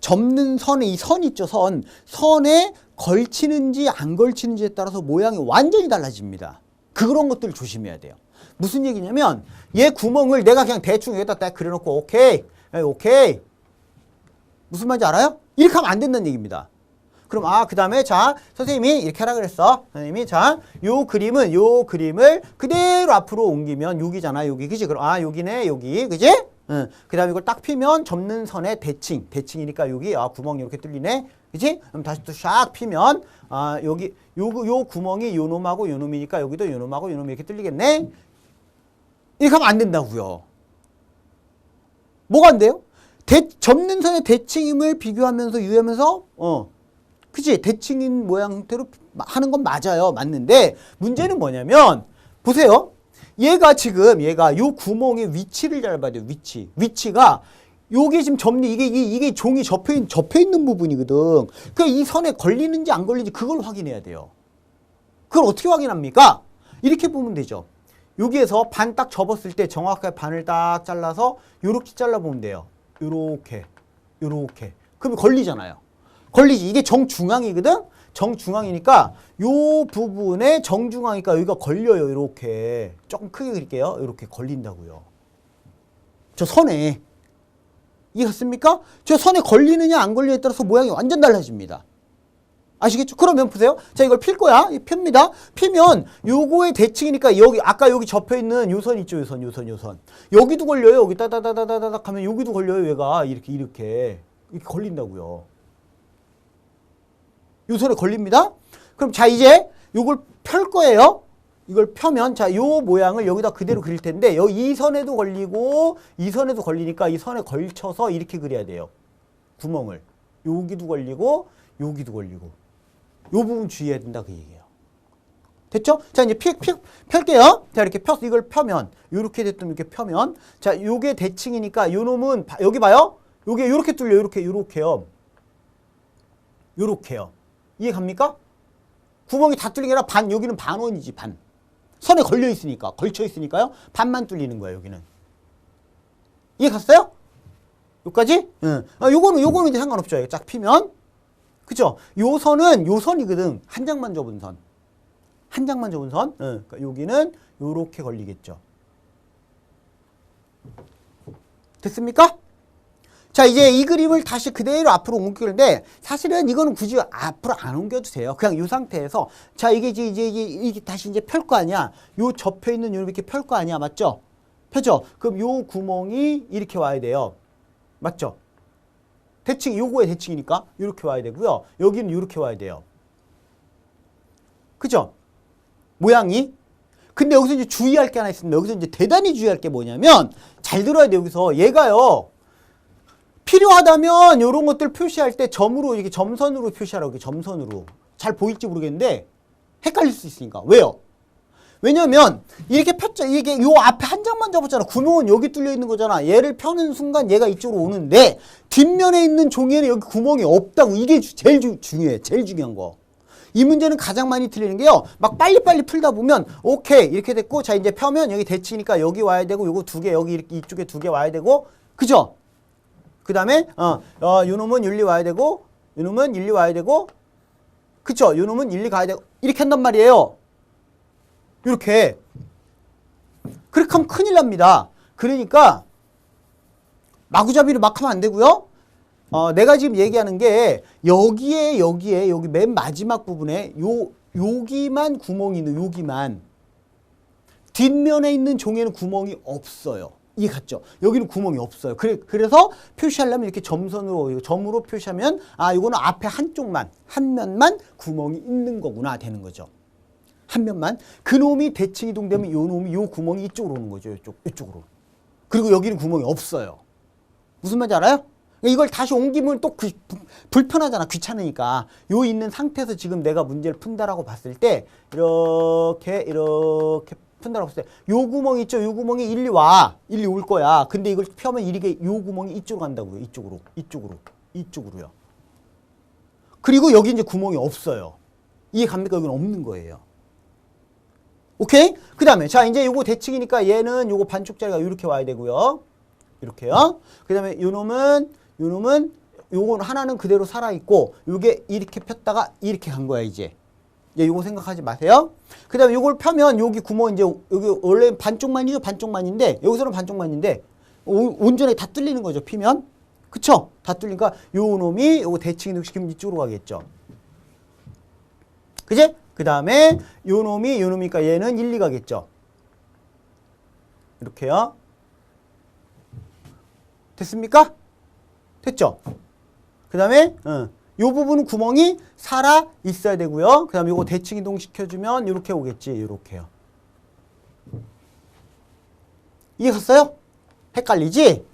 접는 선에 이 선 있죠, 선에 걸치는지 안 걸치는지에 따라서 모양이 완전히 달라집니다. 그런 것들을 조심해야 돼요. 무슨 얘기냐면 얘 구멍을 내가 그냥 대충 여기다 딱 그려놓고 오케이 무슨 말인지 알아요? 이렇게 하면 안 된다는 얘기입니다. 그럼 그 다음에 자 선생님이 이렇게 하라 그랬어. 선생님이 자 요 그림을 그대로 앞으로 옮기면 여기잖아. 여기 그지? 그럼 여기네 여기 그지? 그 다음에 이걸 딱 피면 접는 선에 대칭이니까 여기 구멍이 이렇게 뚫리네. 그지? 그럼 다시 또 샥 피면 여기 요 구멍이 요 놈하고 요 놈이니까 여기도 요 놈하고 요 놈이 이렇게 뚫리겠네. 이렇게 하면 안 된다고요. 뭐가 안 돼요? 접는 선의 대칭임을 비교하면서 유의하면서 그치? 대칭인 모양 형태로 하는 건 맞아요. 맞는데 문제는 뭐냐면 보세요. 얘가 요 구멍의 위치를 잘 봐야 돼요. 위치가 요게 지금 이게 종이 접혀 있는 부분이거든. 그러니까 이 선에 걸리는지 안 걸리는지 그걸 확인해야 돼요. 그걸 어떻게 확인합니까? 이렇게 보면 되죠. 여기에서 반 딱 접었을 때 정확하게 반을 딱 잘라서 요렇게 잘라보면 돼요. 요렇게. 그러면 걸리잖아요. 걸리지. 이게 정중앙이거든? 정중앙이니까 요 부분에 정중앙이니까 여기가 걸려요. 이렇게. 조금 크게 그릴게요. 이렇게 걸린다고요. 저 선에. 이해했습니까? 저 선에 걸리느냐 안 걸리느냐에 따라서 모양이 완전 달라집니다. 아시겠죠? 그러면 보세요. 자, 이걸 필 거야. 핍니다. 피면 요거의 대칭이니까 아까 여기 접혀 있는 요 선 있죠. 요 선. 여기도 걸려요. 여기 따다다다다닥 하면 여기도 걸려요. 얘가 이렇게 걸린다고요. 요 선에 걸립니다. 그럼 자, 이제 요걸 펼 거예요. 이걸 펴면 자, 요 모양을 여기다 그대로 그릴 텐데 이 선에도 걸리고 이 선에도 걸리니까 이 선에 걸쳐서 이렇게 그려야 돼요. 구멍을. 여기도 걸리고 여기도 걸리고. 요 부분 주의해야 된다 그 얘기예요. 됐죠? 자, 이제 펼게요. 자, 이렇게 펴서 이걸 펴면 요렇게 됐든 이렇게 펴면 자, 요게 대칭이니까 요 놈은 여기 봐요. 요게 요렇게 뚫려. 요렇게요. 이해 갑니까? 구멍이 다 뚫린 게 아니라 여기는 반원이지, 반. 선에 걸려 있으니까, 걸쳐 있으니까요. 반만 뚫리는 거예요, 여기는. 이해 갔어요? 여기까지? 응. 요거는 이제 상관없죠. 쫙 피면. 그죠? 요 선이거든. 한 장만 접은 선. 응. 그러니까 여기는 요렇게 걸리겠죠. 됐습니까? 자, 이제 이 그림을 다시 그대로 앞으로 옮기는데 사실은 이거는 굳이 앞으로 안 옮겨도 돼요. 그냥 이 상태에서 자, 이게 다시 이제 펼 거 아니야. 요 접혀 있는 이렇게 펼 거 아니야. 맞죠? 펴죠? 그럼 요 구멍이 이렇게 와야 돼요. 맞죠? 요거의 대칭이니까 이렇게 와야 되고요. 여기는 이렇게 와야 돼요. 그죠? 모양이. 근데 여기서 이제 주의할 게 하나 있습니다. 여기서 이제 대단히 주의할 게 뭐냐면 잘 들어야 돼. 여기서 얘가요. 필요하다면 이런 것들 표시할 때 점으로 이렇게 점선으로 표시하라고. 이렇게 점선으로. 잘 보일지 모르겠는데 헷갈릴 수 있으니까. 왜요? 왜냐면 이렇게 폈죠. 이게 요 앞에 한 장만 접었잖아. 구멍은 여기 뚫려 있는 거잖아. 얘를 펴는 순간 얘가 이쪽으로 오는데 뒷면에 있는 종이에는 여기 구멍이 없다고. 이게 제일 중요해. 제일 중요한 거. 이 문제는 가장 많이 틀리는 게요. 막 빨리빨리 풀다 보면 오케이 이렇게 됐고 자 이제 펴면 여기 대칭이니까 여기 와야 되고 요거 두 개 여기 이렇게 이쪽에 두 개 와야 되고 그죠? 그 다음에 요놈은 일리 와야 되고 요놈은 일리 와야 되고 그쵸? 요놈은 일리 가야 되고 이렇게 한단 말이에요. 이렇게 그렇게 하면 큰일 납니다. 그러니까 마구잡이로 막 하면 안 되고요. 내가 지금 얘기하는 게 여기에 여기 맨 마지막 부분에 여기만 구멍이 있는 여기만 뒷면에 있는 종이에는 구멍이 없어요. 이해 갔죠? 여기는 구멍이 없어요. 그래서 표시하려면 이렇게 점으로 표시하면 이거는 앞에 한쪽만 한 면만 구멍이 있는 거구나 되는 거죠. 한 면만. 그 놈이 대칭 이동되면 요 놈이 요 구멍이 이쪽으로 오는 거죠. 이쪽으로. 그리고 여기는 구멍이 없어요. 무슨 말인지 알아요? 이걸 다시 옮기면 또 불편하잖아. 귀찮으니까. 요 있는 상태에서 지금 내가 문제를 푼다라고 봤을 때 이렇게 푼다라고 했을 때 요 구멍 있죠? 요 구멍이 일리 올 거야. 근데 이걸 펴면 이렇게 요 구멍이 이쪽으로 간다고요. 이쪽으로요. 그리고 여기 이제 구멍이 없어요. 이해 갑니까? 여기는 없는 거예요. 오케이? 그 다음에 자 이제 요거 대칭이니까 얘는 요거 반쪽짜리가 이렇게 와야 되고요. 이렇게요. 그 다음에 요놈은 요건 하나는 그대로 살아있고 요게 이렇게 폈다가 이렇게 간 거야 이제. 요거 생각하지 마세요. 그 다음에 요걸 펴면 여기 구멍 이제 여기 원래 반쪽만이죠. 반쪽만인데 여기서는 반쪽만인데 온전히 다 뚫리는 거죠. 피면. 그쵸? 다 뚫리니까 요 놈이 요거 대칭 이동시키면 이쪽으로 가겠죠. 그지? 그 다음에 요 놈이니까 얘는 1, 2 가겠죠. 이렇게요. 됐습니까? 됐죠? 그 다음에 요 부분은 구멍이 살아 있어야 되고요. 그 다음에 요거 대칭 이동 시켜주면 이렇게 오겠지. 이렇게요. 이해 갔어요? 헷갈리지?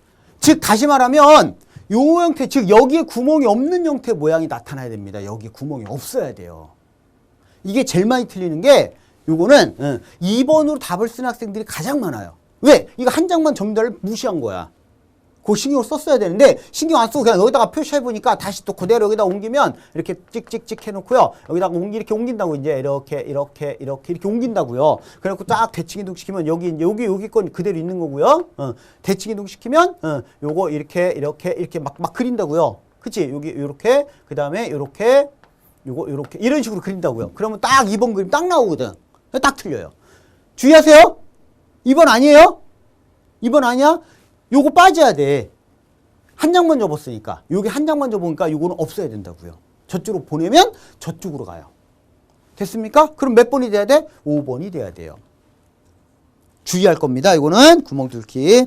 즉 다시 말하면 요 형태, 즉 여기에 구멍이 없는 형태 모양이 나타나야 됩니다. 여기에 구멍이 없어야 돼요. 이게 제일 많이 틀리는 게 요거는 2번으로 답을 쓰는 학생들이 가장 많아요. 왜? 이거 한 장만 정답을 무시한 거야. 그 신경을 썼어야 되는데 신경 안 쓰고 그냥 여기다가 표시해보니까 다시 또 그대로 여기다 옮기면 이렇게 찍찍찍 해놓고요. 여기다가 이렇게 옮긴다고 이제 이렇게 옮긴다고요. 그래갖고 딱 대칭 이동시키면 여기 건 그대로 있는 거고요. 대칭 이동시키면 요거 이렇게 막 그린다고요. 그치? 여기 요렇게 그 다음에 요렇게 요렇게 이런 식으로 그린다고요. 그러면 딱 2번 그림 딱 나오거든. 딱 틀려요. 주의하세요. 2번 아니에요? 2번 아니야? 요거 빠져야 돼. 한 장만 접었으니까. 요게 한 장만 접으니까 요거는 없어야 된다고요. 저쪽으로 보내면 저쪽으로 가요. 됐습니까? 그럼 몇 번이 돼야 돼? 5번이 돼야 돼요. 주의할 겁니다. 이거는 구멍 뚫기.